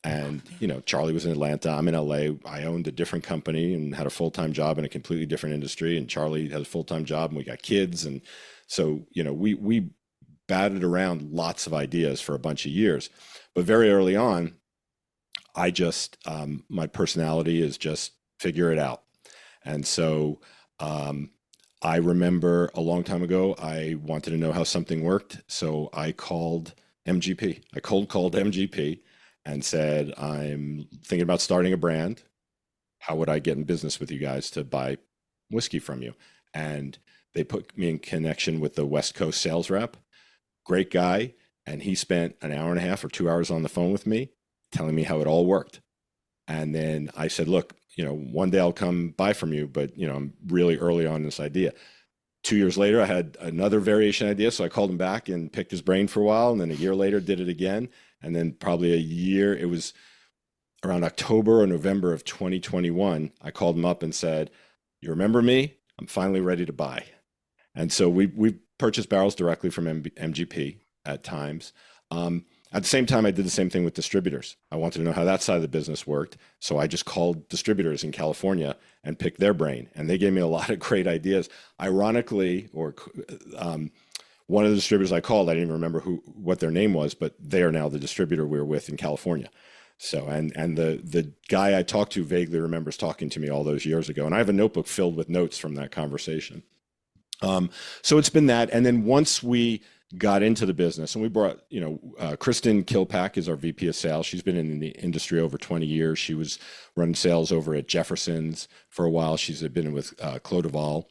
And, Charlie was in Atlanta, I'm in LA. I owned a different company and had a full-time job in a completely different industry. And Charlie has a full-time job and we got kids. And so, we batted around lots of ideas for a bunch of years, but very early on, I just, my personality is just figure it out. And so, I remember a long time ago, I wanted to know how something worked. So I called MGP. I cold called MGP and said, I'm thinking about starting a brand. How would I get in business with you guys to buy whiskey from you? And they put me in connection with the West Coast sales rep. Great guy. And he spent an hour and a half or 2 hours on the phone with me telling me how it all worked. And then I said, look, one day I'll come buy from you, but I'm really early on this idea. 2 years later, I had another variation idea. So I called him back and picked his brain for a while. And then a year later, did it again. And then probably a year, it was around October or November of 2021, I called him up and said, you remember me? I'm finally ready to buy. And so we purchased barrels directly from MGP at times. At the same time, I did the same thing with distributors. I wanted to know how that side of the business worked. So I just called distributors in California and picked their brain. And they gave me a lot of great ideas. Ironically, one of the distributors I called, I didn't even remember what their name was, but they are now the distributor we were with in California. So, and the guy I talked to vaguely remembers talking to me all those years ago. And I have a notebook filled with notes from that conversation. So it's been that. And then once we got into the business and we brought, Kristen Kilpack is our VP of sales. She's been in the industry over 20 years. She was running sales over at Jefferson's for a while. She's been with Clos de Val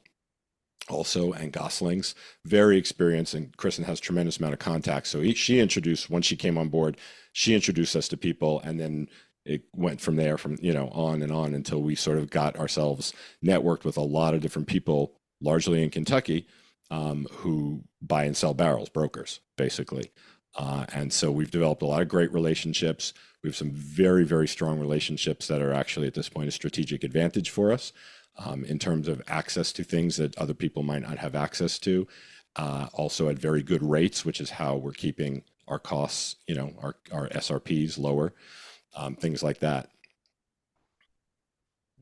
also, and Gosling's, very experienced. And Kristen has tremendous amount of contacts. So she introduced, once she came on board, she introduced us to people, and then it went from there, on and on until we sort of got ourselves networked with a lot of different people, largely in Kentucky, who buy and sell barrels, brokers, basically. And so we've developed a lot of great relationships. We have some very, very strong relationships that are actually at this point a strategic advantage for us, in terms of access to things that other people might not have access to. Also at very good rates, which is how we're keeping our costs, our SRPs lower, things like that.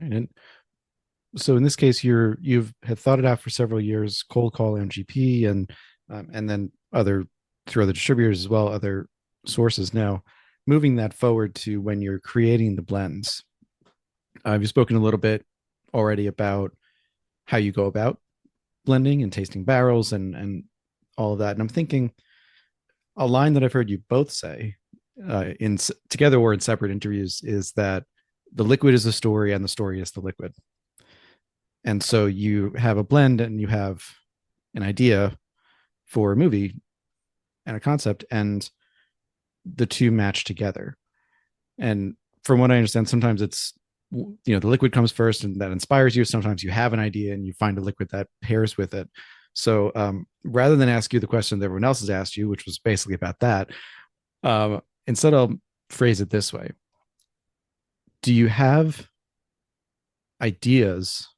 And so in this case, you've had thought it out for several years, cold call MGP and then through other distributors as well, other sources. Now, moving that forward to when you're creating the blends, you've spoken a little bit already about how you go about blending and tasting barrels and all of that. And I'm thinking a line that I've heard you both say together or in separate interviews is that the liquid is the story and the story is the liquid. And so you have a blend and you have an idea for a movie and a concept, and the two match together. And from what I understand, sometimes it's, the liquid comes first and that inspires you. Sometimes you have an idea and you find a liquid that pairs with it. So rather than ask you the question that everyone else has asked you, which was basically about that, instead I'll phrase it this way. Do you have ideas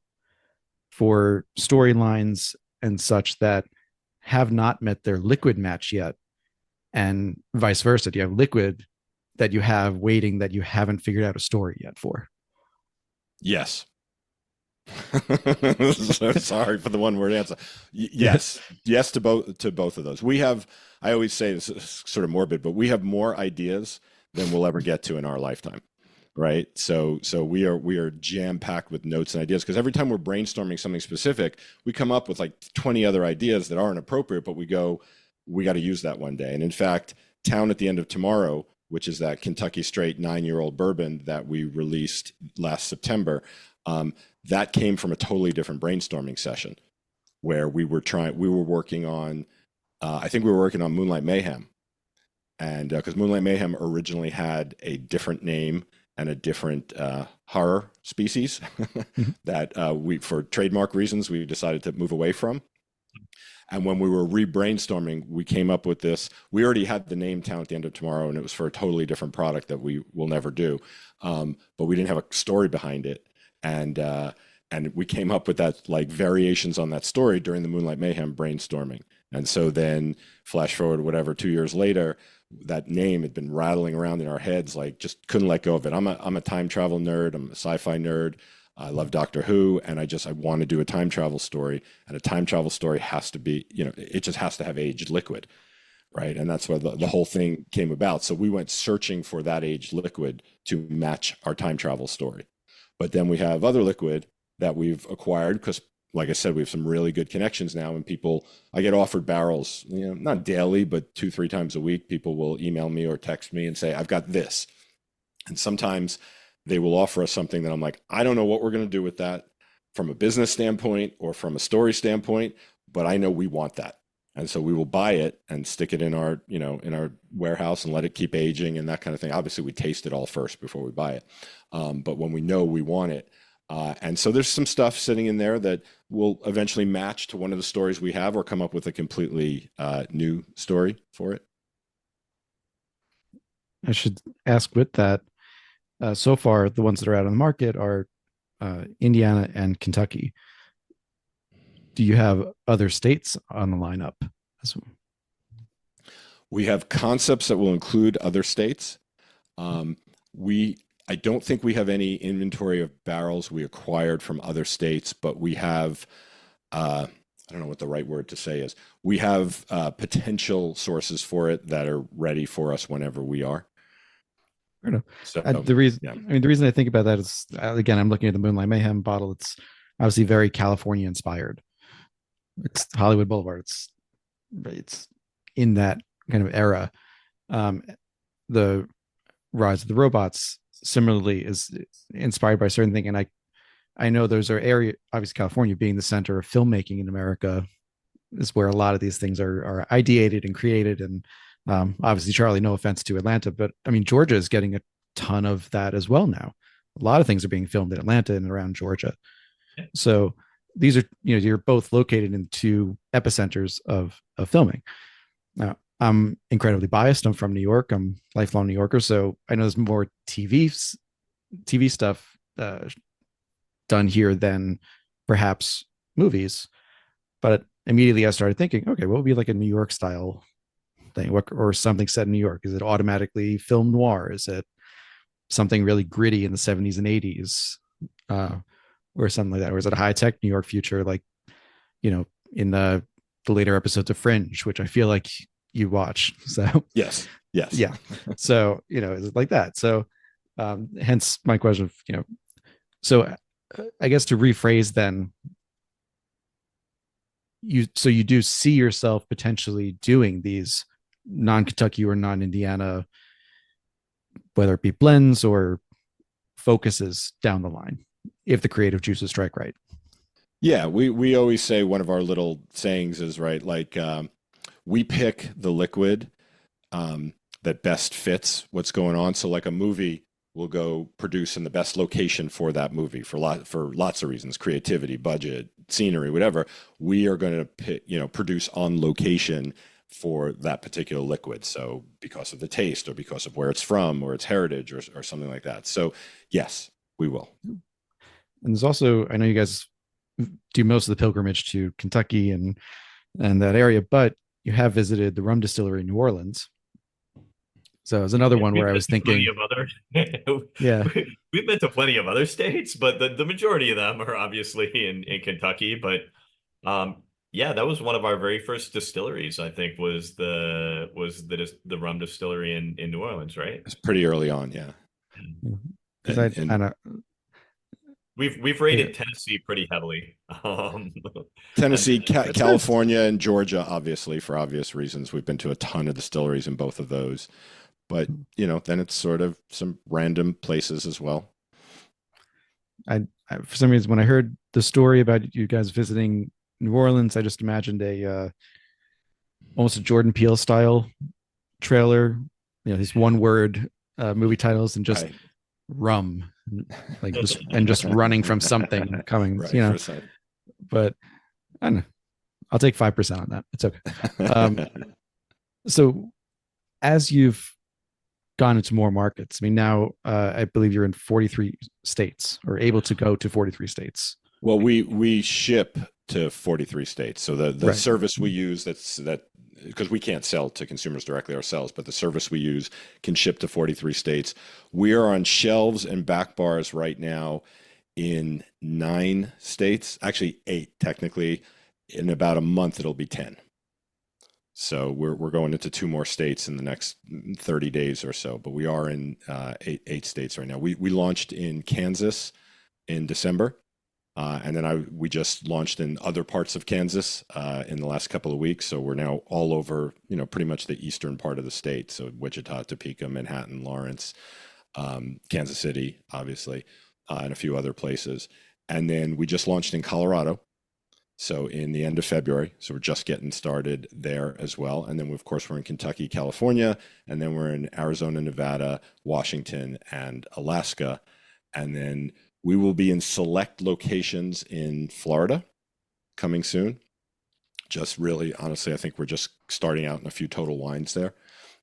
for storylines and such that have not met their liquid match yet, and vice versa? Do you have liquid that you have waiting that you haven't figured out a story yet for? Yes. So sorry for the one word answer. Yes. Yes to both of those. We have, I always say this is sort of morbid, but we have more ideas than we'll ever get to in our lifetime. Right. So we are jam packed with notes and ideas, because every time we're brainstorming something specific, we come up with like 20 other ideas that aren't appropriate, but we got to use that one day. And in fact, Town at the End of Tomorrow, which is that Kentucky straight 9-year-old bourbon that we released last September, that came from a totally different brainstorming session where we were working on, I think we were working on Moonlight Mayhem. And because Moonlight Mayhem originally had a different name and a different horror species that for trademark reasons, we decided to move away from. And when we were re-brainstorming, we came up with this. We already had the name Town at the End of Tomorrow, and it was for a totally different product that we will never do. But we didn't have a story behind it. And we came up with that, like, variations on that story during the Moonlight Mayhem brainstorming. And so then flash forward, whatever, 2 years later, that name had been rattling around in our heads, like, just couldn't let go of it. I'm a time travel nerd. I'm a sci-fi nerd. I love Doctor Who, and I want to do a time travel story, and a time travel story has to be, it just has to have aged liquid, right? And that's where the whole thing came about. So we went searching for that aged liquid to match our time travel story. But then we have other liquid that we've acquired because, like I said, we have some really good connections now, and I get offered barrels, not daily, but 2-3 times a week. People will email me or text me and say, I've got this. And sometimes they will offer us something that I'm like, I don't know what we're going to do with that from a business standpoint or from a story standpoint, but I know we want that. And so we will buy it and stick it in our, in our warehouse and let it keep aging and that kind of thing. Obviously, we taste it all first before we buy it. But when we know we want it, and so there's some stuff sitting in there that will eventually match to one of the stories we have or come up with a completely new story for it. I should ask with that. So far, the ones that are out on the market are Indiana and Kentucky. Do you have other states on the lineup? We have concepts that will include other states. I don't think we have any inventory of barrels we acquired from other states, but we have, I don't know what the right word to say is. We have potential sources for it that are ready for us whenever we are. I don't know. So, the reason I think about that is, again, I'm looking at the Moonlight Mayhem bottle. It's obviously very California inspired. It's Hollywood Boulevard. It's in that kind of era. The Rise of the Robots similarly is inspired by certain things, and I know those are area, obviously California being the center of filmmaking in America is where a lot of these things are ideated and created. And obviously, Charlie, no offense to Atlanta, but I mean, Georgia is getting a ton of that as well now. A lot of things are being filmed in Atlanta and around Georgia. So these are, you're both located in two epicenters of filming. Now, I'm incredibly biased. I'm from New York. I'm a lifelong New Yorker. So I know there's more TV stuff done here than perhaps movies. But immediately I started thinking, okay, what would be like a New York style thing, or something set in New York? Is it automatically film noir? Is it something really gritty in the 70s and 80s, or something like that? Or is it a high tech New York future, like, in the later episodes of Fringe, which I feel like you watch? So yes, yeah. So is it like that? So hence my question of, so I guess to rephrase then, you do see yourself potentially doing these non-Kentucky or non-Indiana, whether it be blends or focuses down the line, if the creative juices strike right. Yeah, we always say, one of our little sayings is, right, like, we pick the liquid that best fits what's going on. So like a movie will go produce in the best location for that movie for lots of reasons: creativity, budget, scenery, whatever. We are going to produce on location for that particular liquid. So because of the taste, or because of where it's from, or its heritage, or something like that. So yes, we will. And there's also, I know you guys do most of the pilgrimage to Kentucky and that area, but you have visited the rum distillery in New Orleans. So it's another one where I was thinking, yeah, we've been to plenty of other states, but the majority of them are obviously in Kentucky. But yeah, that was one of our very first distilleries, I think, was the rum distillery in New Orleans, right? It's pretty early on, yeah. Because we've rated Tennessee pretty heavily. Tennessee, California, and Georgia, obviously, for obvious reasons. We've been to a ton of distilleries in both of those. But, then it's sort of some random places as well. I for some reason, when I heard the story about you guys visiting New Orleans, I just imagined almost a Jordan Peele style trailer, these one word movie titles, and just rum, like just running from something coming, right, but I don't know. I'll take 5% on that. It's okay. So as you've gone into more markets, I mean, now I believe you're in 43 states, or able to go to 43 states. Well, we ship to 43 states. So the right. service we use, that because we can't sell to consumers directly ourselves, but the service we use can ship to 43 states. We are on shelves and back bars right now in 9 states, actually 8 technically. In about a month, it'll be 10. So we're going into 2 more states in the next 30 days or so, but we are in 8 states right now. We launched in Kansas in December, and then we just launched in other parts of Kansas in the last couple of weeks. So we're now all over, pretty much the eastern part of the state. So Wichita, Topeka, Manhattan, Lawrence, Kansas City, obviously, and a few other places. And then we just launched in Colorado. So in the end of February. So we're just getting started there as well. And then, of course, we're in Kentucky, California, and then we're in Arizona, Nevada, Washington, and Alaska. And then we will be in select locations in Florida coming soon. Just really, honestly, I think we're just starting out in a few Total Wines there.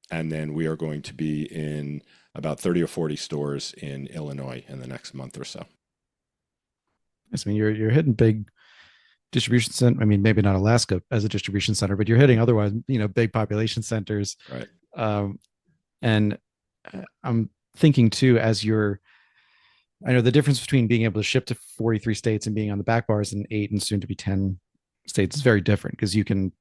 And then we are going to be in about 30 or 40 stores in Illinois in the next month or so. Yes, I mean, you're hitting big distribution center. I mean, maybe not Alaska as a distribution center, but you're hitting otherwise, big population centers. Right. And I'm thinking too, I know the difference between being able to ship to 43 states and being on the back bars in 8 and soon to be 10 states is very different, because you can,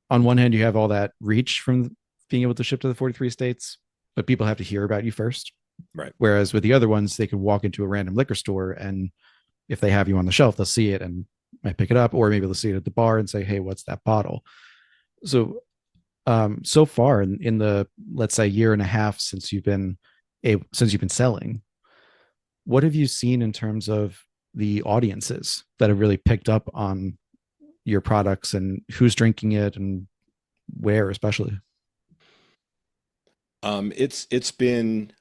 on one hand, you have all that reach from being able to ship to the 43 states, but people have to hear about you first. Right. Whereas with the other ones, they could walk into a random liquor store, and if they have you on the shelf, they'll see it and might pick it up, or maybe they'll see it at the bar and say, "Hey, what's that bottle?" So, so far in the, let's say, year and a half since you've been selling, what have you seen in terms of the audiences that have really picked up on your products, and who's drinking it and where, especially? It's been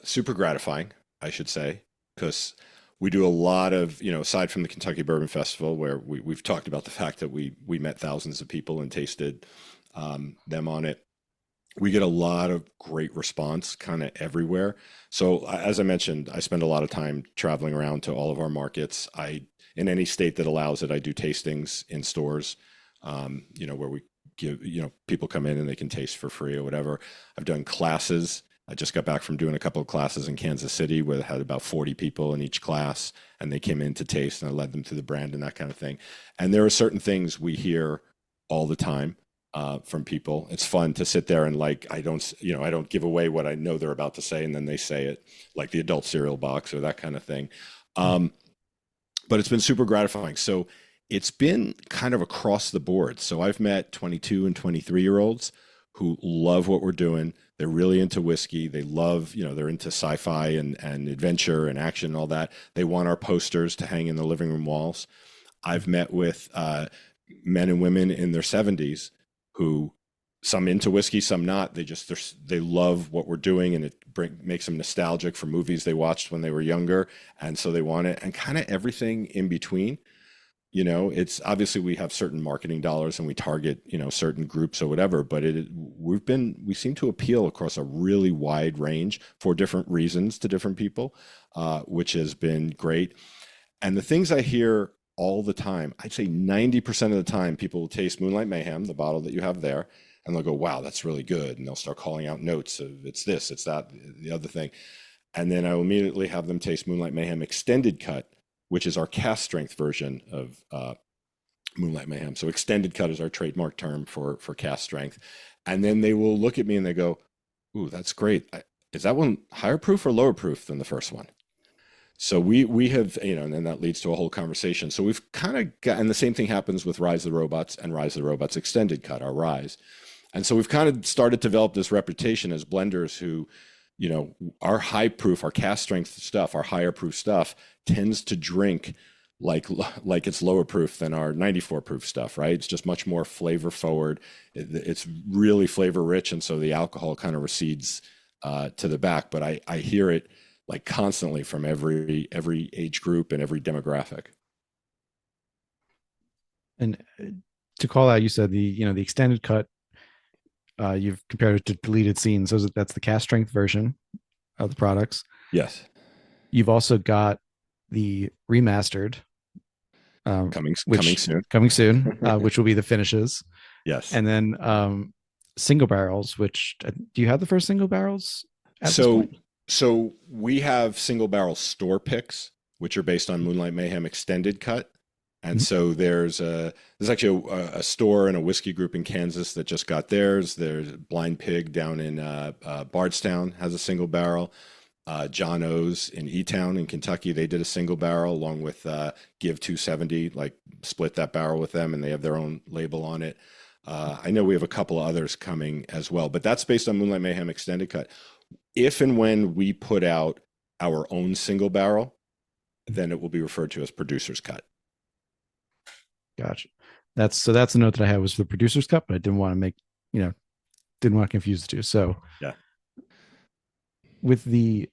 super gratifying, I should say, because we do a lot of, aside from the Kentucky Bourbon Festival, where we've talked about the fact that we met thousands of people and tasted them on it. We get a lot of great response kind of everywhere. So as I mentioned, I spend a lot of time traveling around to all of our markets. In any state that allows it, I do tastings in stores, where we give, people come in and they can taste for free or whatever. I've done classes. I just got back from doing a couple of classes in Kansas City where I had about 40 people in each class, and they came in to taste, and I led them through the brand and that kind of thing. And there are certain things we hear all the time from people. It's fun to sit there and I don't give away what I know they're about to say, and then they say it, like the adult cereal box or that kind of thing. But it's been super gratifying. So it's been kind of across the board. So I've met 22 and 23-year-olds who love what we're doing. They're really into whiskey. They love, they're into sci-fi and adventure and action and all that. They want our posters to hang in the living room walls. I've met with men and women in their 70s who, some into whiskey, some not. They love what we're doing, and it makes them nostalgic for movies they watched when they were younger, and so they want it, and kind of everything in between. It's obviously, we have certain marketing dollars and we target, certain groups or whatever, but we seem to appeal across a really wide range for different reasons to different people, which has been great. And the things I hear all the time, I'd say 90% of the time, people will taste Moonlight Mayhem, the bottle that you have there, and they'll go, "Wow, that's really good." And they'll start calling out notes of it's this, it's that, the other thing. And then I will immediately have them taste Moonlight Mayhem Extended Cut, which is our cast strength version of Moonlight Mayhem. So extended cut is our trademark term for cast strength. And then they will look at me and they go, "Ooh, that's great. Is that one higher proof or lower proof than the first one?" So we have, and then that leads to a whole conversation. So we've kind of got, and the same thing happens with Ryes the Robots and Ryes the Robots Extended Cut, our Ryes. And so we've kind of started to develop this reputation as blenders who, our high proof, our cast strength stuff, our higher proof stuff tends to drink like it's lower proof than our 94 proof stuff, right? It's just much more flavor forward. It's really flavor rich, and so the alcohol kind of recedes to the back. But I hear it like constantly from every age group and every demographic. And to call out, you said the extended cut, you've compared it to deleted scenes. So that's the cast strength version of the products. Yes. You've also got the remastered, coming soon, which will be the finishes. Yes. And then single barrels, which, do you have the first single barrels at this point? So we have single barrel store picks, which are based on Moonlight Mayhem Extended Cut. And so there's actually a store and a whiskey group in Kansas that just got theirs. There's Blind Pig down in Bardstown has a single barrel. John O's in E-Town in Kentucky, they did a single barrel along with Give 270, split that barrel with them, and they have their own label on it. I know we have a couple of others coming as well, but that's based on Moonlight Mayhem Extended Cut. If and when we put out our own single barrel, then it will be referred to as producer's cut. Gotcha. That's the note that I had was for the producer's cut, but I didn't want to make, didn't want to confuse the two. So yeah, with the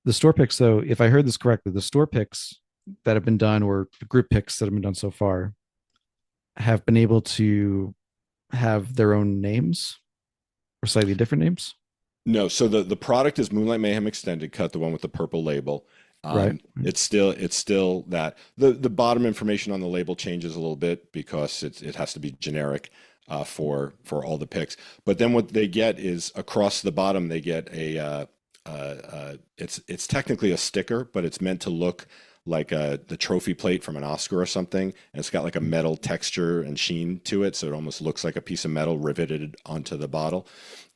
store picks, though, if I heard this correctly, the store picks that have been done, or the group picks that have been done so far, have been able to have their own names or slightly different names. No, so the product is Moonlight Mayhem Extended Cut, the one with the purple label. Right. It's still that the bottom information on the label changes a little bit because it has to be generic for all the picks. But then what they get is across the bottom they get it's technically a sticker, but it's meant to look like the trophy plate from an Oscar or something, and it's got like a metal texture and sheen to it, so it almost looks like a piece of metal riveted onto the bottle.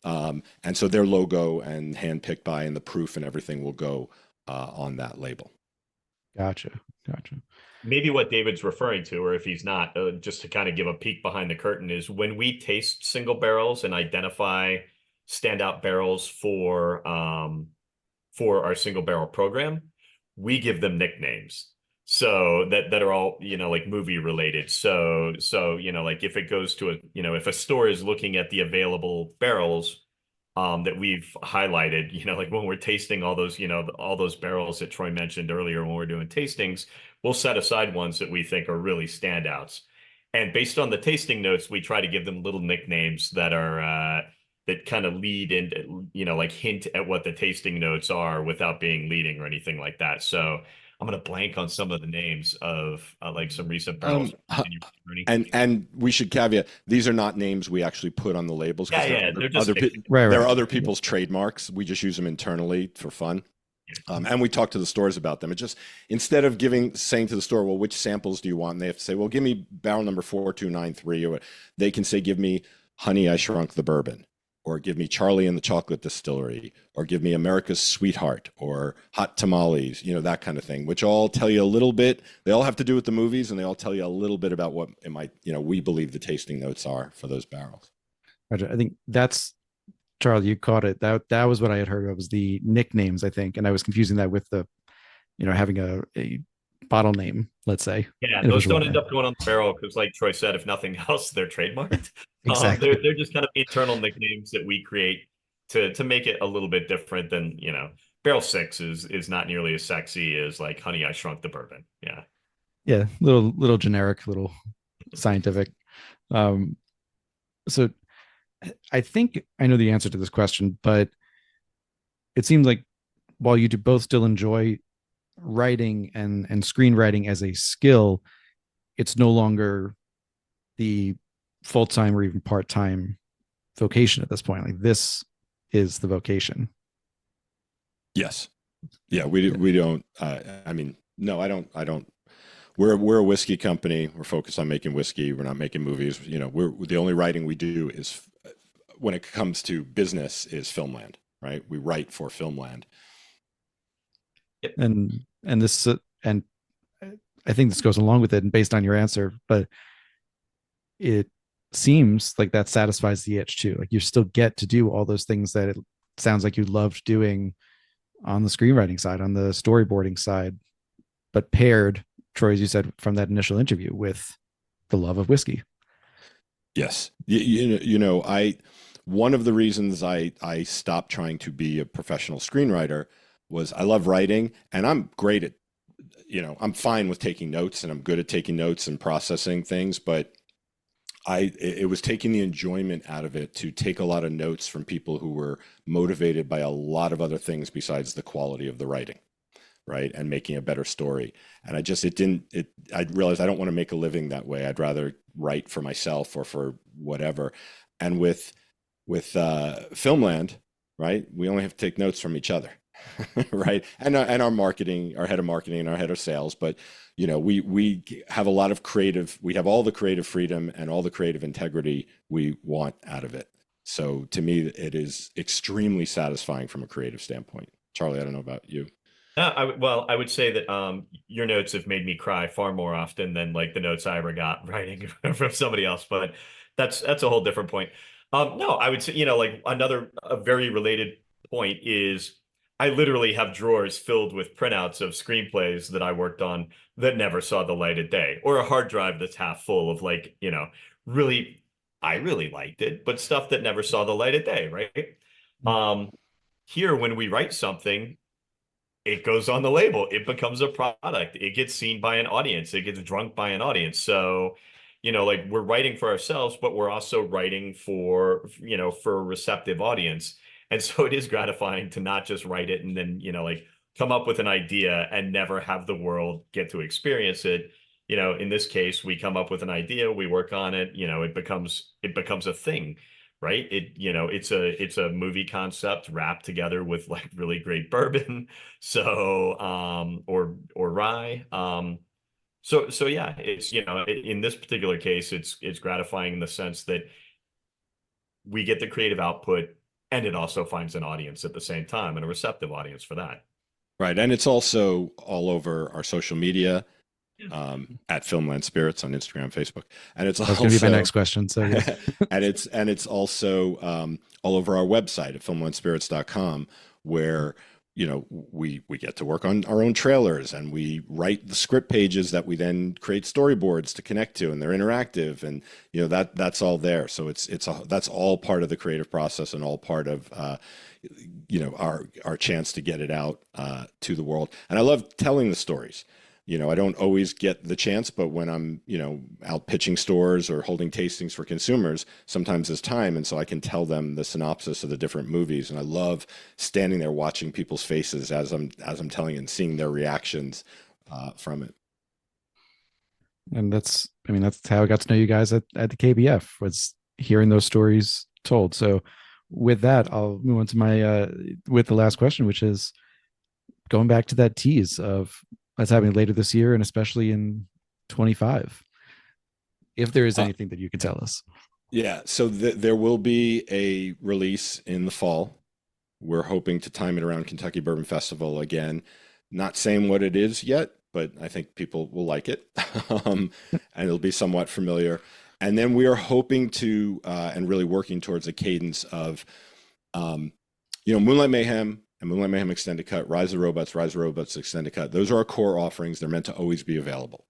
And so their logo and hand-picked by and the proof and everything will go on that label. Gotcha. Maybe what David's referring to, or if he's not, just to kind of give a peek behind the curtain, is when we taste single barrels and identify standout barrels for our single barrel program, we give them nicknames. So that are all, like movie related. So, like if it goes to if a store is looking at the available barrels that we've highlighted, like when we're tasting all those, all those barrels that Troy mentioned earlier, when we're doing tastings, we'll set aside ones that we think are really standouts. And based on the tasting notes, we try to give them little nicknames that are, that kind of lead into, like hint at what the tasting notes are without being leading or anything like that. So I'm going to blank on some of the names of like some recent barrels. And we should caveat, these are not names we actually put on the labels. Yeah, they're just right. They're other people's trademarks. We just use them internally for fun. And we talk to the stores about them. It just, instead of saying to the store, well, which samples do you want? And they have to say, well, give me barrel number 4293, or they can say, give me Honey, I Shrunk the Bourbon, or give me Charlie and the Chocolate Distillery, or give me America's Sweetheart, or Hot Tamales, that kind of thing, which all tell you a little bit. They all have to do with the movies, and they all tell you a little bit about what it might, we believe the tasting notes are for those barrels. I think that's, Charlie, you caught it. That was what I had heard of, was the nicknames, I think. And I was confusing that with the, having a bottle name, let's say. Yeah, those don't end up going on the barrel because, like Troy said, if nothing else, they're trademarked. Exactly. They're just kind of internal nicknames that we create to make it a little bit different than, Barrel 6 is not nearly as sexy as like Honey, I Shrunk the Bourbon. Yeah. Yeah, little generic, little scientific. So I think I know the answer to this question, but it seems like while you do both still enjoy writing and screenwriting as a skill, it's no longer the full-time or even part-time vocation at this point. Like, this is the vocation. Yes. Yeah, we don't no, I don't. We're a whiskey company. We're focused on making whiskey. We're not making movies. We're the only writing we do is, when it comes to business, is Filmland, right? We write for Filmland. Yep. And this and I think this goes along with it, and based on your answer, but it seems like that satisfies the itch too. Like, you still get to do all those things that it sounds like you loved doing on the screenwriting side, on the storyboarding side, but paired, Troy, as you said from that initial interview, with the love of whiskey. Yes. One of the reasons I stopped trying to be a professional screenwriter was I love writing, and I'm great at, I'm fine with taking notes, and I'm good at taking notes and processing things, but it was taking the enjoyment out of it to take a lot of notes from people who were motivated by a lot of other things besides the quality of the writing, right? And making a better story. And I realized I don't want to make a living that way. I'd rather write for myself or for whatever. And with Filmland, right, we only have to take notes from each other. Right. And our head of marketing and our head of sales. But, we have a lot of we have all the creative freedom and all the creative integrity we want out of it. So to me, it is extremely satisfying from a creative standpoint. Charlie, I don't know about you. I would say that your notes have made me cry far more often than like the notes I ever got writing from somebody else. But That's a whole different point. No, I would say, like a very related point is I literally have drawers filled with printouts of screenplays that I worked on that never saw the light of day, or a hard drive that's half full of like, really, I really liked it, but stuff that never saw the light of day, right? Um, Here, when we write something, it goes on the label. It becomes a product. It gets seen by an audience. It gets drunk by an audience. So, like we're writing for ourselves, but we're also writing for a receptive audience. And so it is gratifying to not just write it and then, like come up with an idea and never have the world get to experience it. In this case, we come up with an idea, we work on it, it becomes a thing, right? It's a movie concept wrapped together with like really great bourbon, so or rye. So yeah, it's in this particular case, it's gratifying in the sense that we get the creative output and it also finds an audience at the same time, and a receptive audience for that. Right. And it's also all over our social media, Yeah. at Filmland Spirits on Instagram, Facebook. And it's That's going to be my next question. So yeah. and it's also all over our website at filmlandspirits.com, where we get to work on our own trailers, and we write the script pages that we then create storyboards to connect to, and they're interactive, and that's all there. So that's all part of the creative process, and all part of our chance to get it out to the world. And I love telling the stories. I don't always get the chance, but when I'm, out pitching stores or holding tastings for consumers, sometimes there's time. And so I can tell them the synopsis of the different movies. And I love standing there watching people's faces as I'm telling and seeing their reactions from it. And that's how I got to know you guys at the KBF, was hearing those stories told. So with that, I'll move on to my, with the last question, which is going back to that tease of that's happening later this year, and especially in 25. If there is anything that you can tell us. Yeah, so there will be a release in the fall. We're hoping to time it around Kentucky Bourbon Festival again. Not saying what it is yet, but I think people will like it, and it'll be somewhat familiar. And then we are hoping to, and really working towards a cadence of, Moonlight Mayhem and Moonlight Mayhem Extended Cut, Ryes of Robots Extended Cut. Those are our core offerings. They're meant to always be available.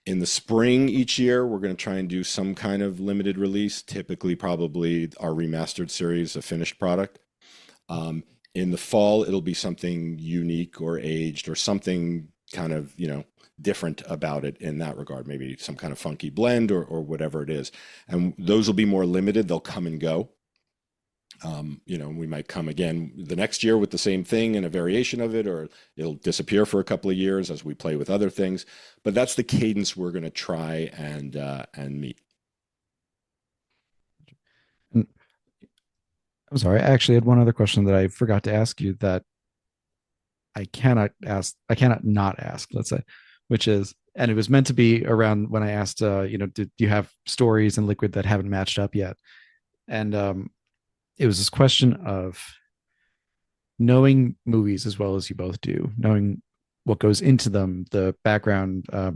In the spring each year, we're going to try and do some kind of limited release, typically probably our remastered series, a finished product. In the fall, it'll be something unique or aged or something kind of, different about it in that regard, maybe some kind of funky blend or whatever it is. And those will be more limited. They'll come and go. We might come again the next year with the same thing and a variation of it, or it'll disappear for a couple of years as we play with other things. But that's the cadence we're going to try and meet. I'm sorry, I actually had one other question that I forgot to ask you that I cannot not ask, let's say, which is, and it was meant to be around when I asked, do you have stories in liquid that haven't matched up yet? And it was this question of knowing movies as well as you both do, knowing what goes into them, the background. I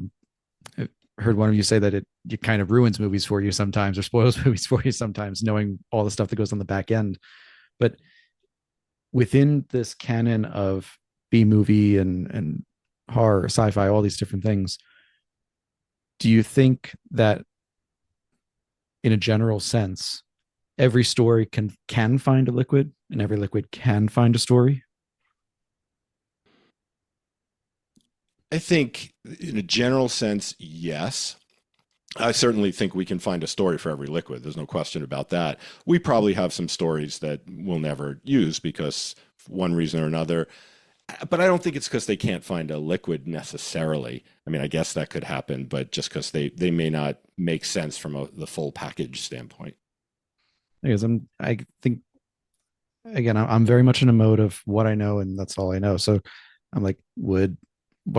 heard one of you say that it kind of ruins movies for you sometimes, or spoils movies for you sometimes, knowing all the stuff that goes on the back end. But within this canon of B movie and horror, sci-fi, all these different things, do you think that in a general sense, every story can find a liquid and every liquid can find a story? I think in a general sense, yes. I certainly think we can find a story for every liquid. There's no question about that. We probably have some stories that we'll never use because for one reason or another, but I don't think it's because they can't find a liquid necessarily. I mean, I guess that could happen, but just because they may not make sense from the full package standpoint. Because I think, again, I'm very much in a mode of what I know, and that's all I know. So I'm like, what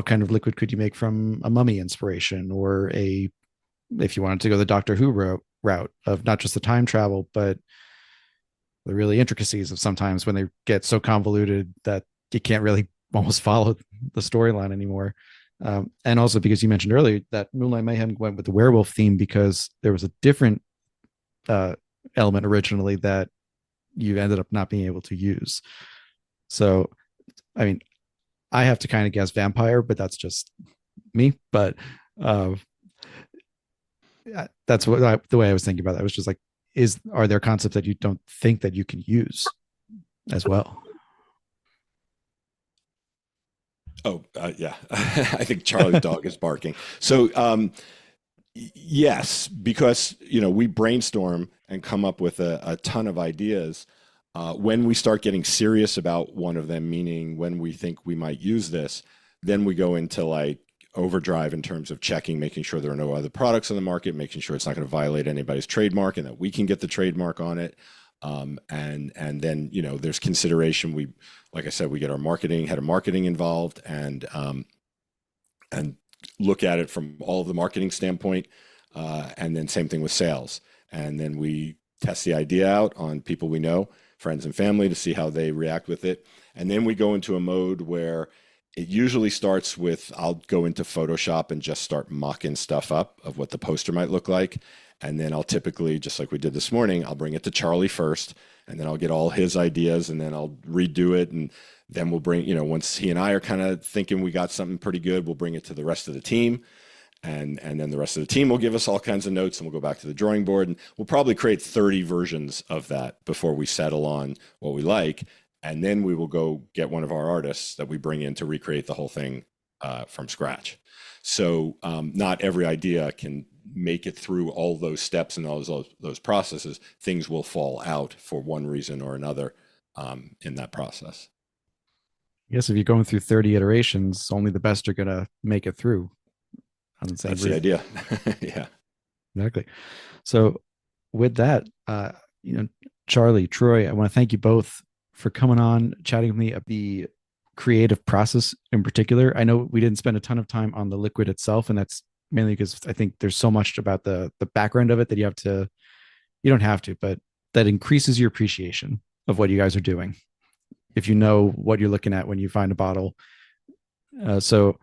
kind of liquid could you make from a mummy inspiration, or if you wanted to go the Doctor Who route of not just the time travel, but the really intricacies of sometimes when they get so convoluted that you can't really almost follow the storyline anymore. And also because you mentioned earlier that Moonlight Mayhem went with the werewolf theme because there was a different element originally that you ended up not being able to use. So, I mean, I have to kind of guess vampire, but that's just me. But that's the way I was thinking about that. I was just like, are there concepts that you don't think that you can use as well? Oh, yeah. I think Charlie's dog is barking. So, yes, because, we brainstorm and come up with a ton of ideas. When we start getting serious about one of them, meaning when we think we might use this, then we go into like overdrive in terms of checking, making sure there are no other products on the market, making sure it's not going to violate anybody's trademark and that we can get the trademark on it. And then, there's consideration. Like I said, we get our head of marketing involved and look at it from all of the marketing standpoint. And then same thing with sales. And then we test the idea out on people we know, friends and family, to see how they react with it. And then we go into a mode where it usually starts with, I'll go into Photoshop and just start mocking stuff up of what the poster might look like. And then I'll typically, just like we did this morning, I'll bring it to Charlie first, and then I'll get all his ideas, and then I'll redo it. And then we'll bring, once he and I are kind of thinking we got something pretty good, we'll bring it to the rest of the team. And then the rest of the team will give us all kinds of notes, and we'll go back to the drawing board. And we'll probably create 30 versions of that before we settle on what we like. And then we will go get one of our artists that we bring in to recreate the whole thing from scratch. So not every idea can make it through all those steps and all those processes. Things will fall out for one reason or another in that process. Yes, if you're going through 30 iterations, only the best are going to make it through. That's the idea. Yeah, exactly. So with that, Charlie, Troy, I want to thank you both for coming on, chatting with me about the creative process in particular. I know we didn't spend a ton of time on the liquid itself, and that's mainly because I think there's so much about the background of it that you don't have to, but that increases your appreciation of what you guys are doing if you know what you're looking at when you find a bottle. So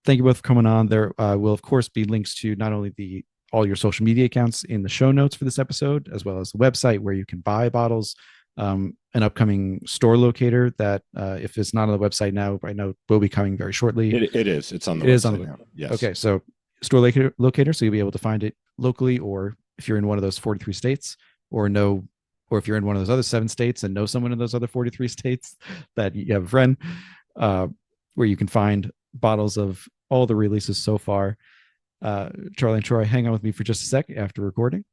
thank you both for coming on. There will, of course, be links to not only all your social media accounts in the show notes for this episode, as well as the website where you can buy bottles, an upcoming store locator that if it's not on the website now, I know will be coming very shortly. It is. It's on the website now. Yes. Okay, so store locator, so you'll be able to find it locally, or if you're in one of those 43 states, or if you're in one of those other 7 states and know someone in those other 43 states that you have a friend, where you can find bottles of all the releases so far. Charlie and Troy, hang on with me for just a sec after recording.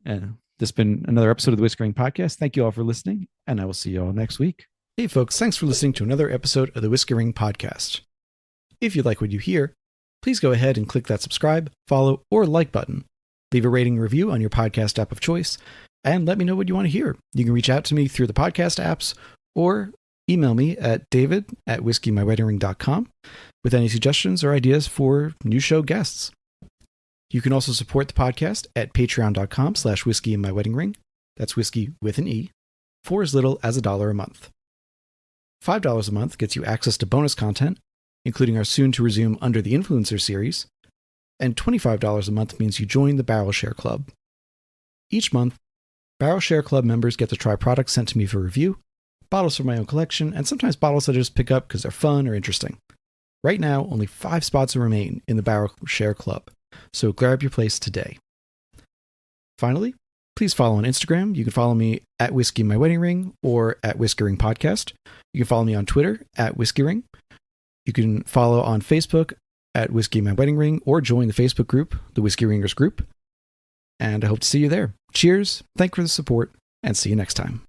And this has been another episode of the Whiskey Ring Podcast. Thank you all for listening, and I will see you all next week. Hey folks, thanks for listening to another episode of the Whiskey Ring Podcast. If you like what you hear, please go ahead and click that subscribe, follow, or like button. Leave a rating and review on your podcast app of choice, and let me know what you want to hear. You can reach out to me through the podcast apps, or email me at david@whiskeymyweddingring.com with any suggestions or ideas for new show guests. You can also support the podcast at patreon.com/whiskeymyweddingring. That's whiskey with an E, for as little as $1 a month. $5 a month gets you access to bonus content, including our soon-to-resume Under the Influencer series, and $25 a month means you join the Barrel Share Club. Each month, Barrel Share Club members get to try products sent to me for review, bottles from my own collection, and sometimes bottles that I just pick up because they're fun or interesting. Right now, only 5 spots remain in the Barrel Share Club, so grab your place today. Finally, please follow on Instagram. You can follow me at Whiskey My Wedding Ring or at Whiskey Ring Podcast. You can follow me on Twitter at Whiskey Ring. You can follow on Facebook at Whiskey My Wedding Ring or join the Facebook group, the Whiskey Ringers Group. And I hope to see you there. Cheers, thank you for the support, and see you next time.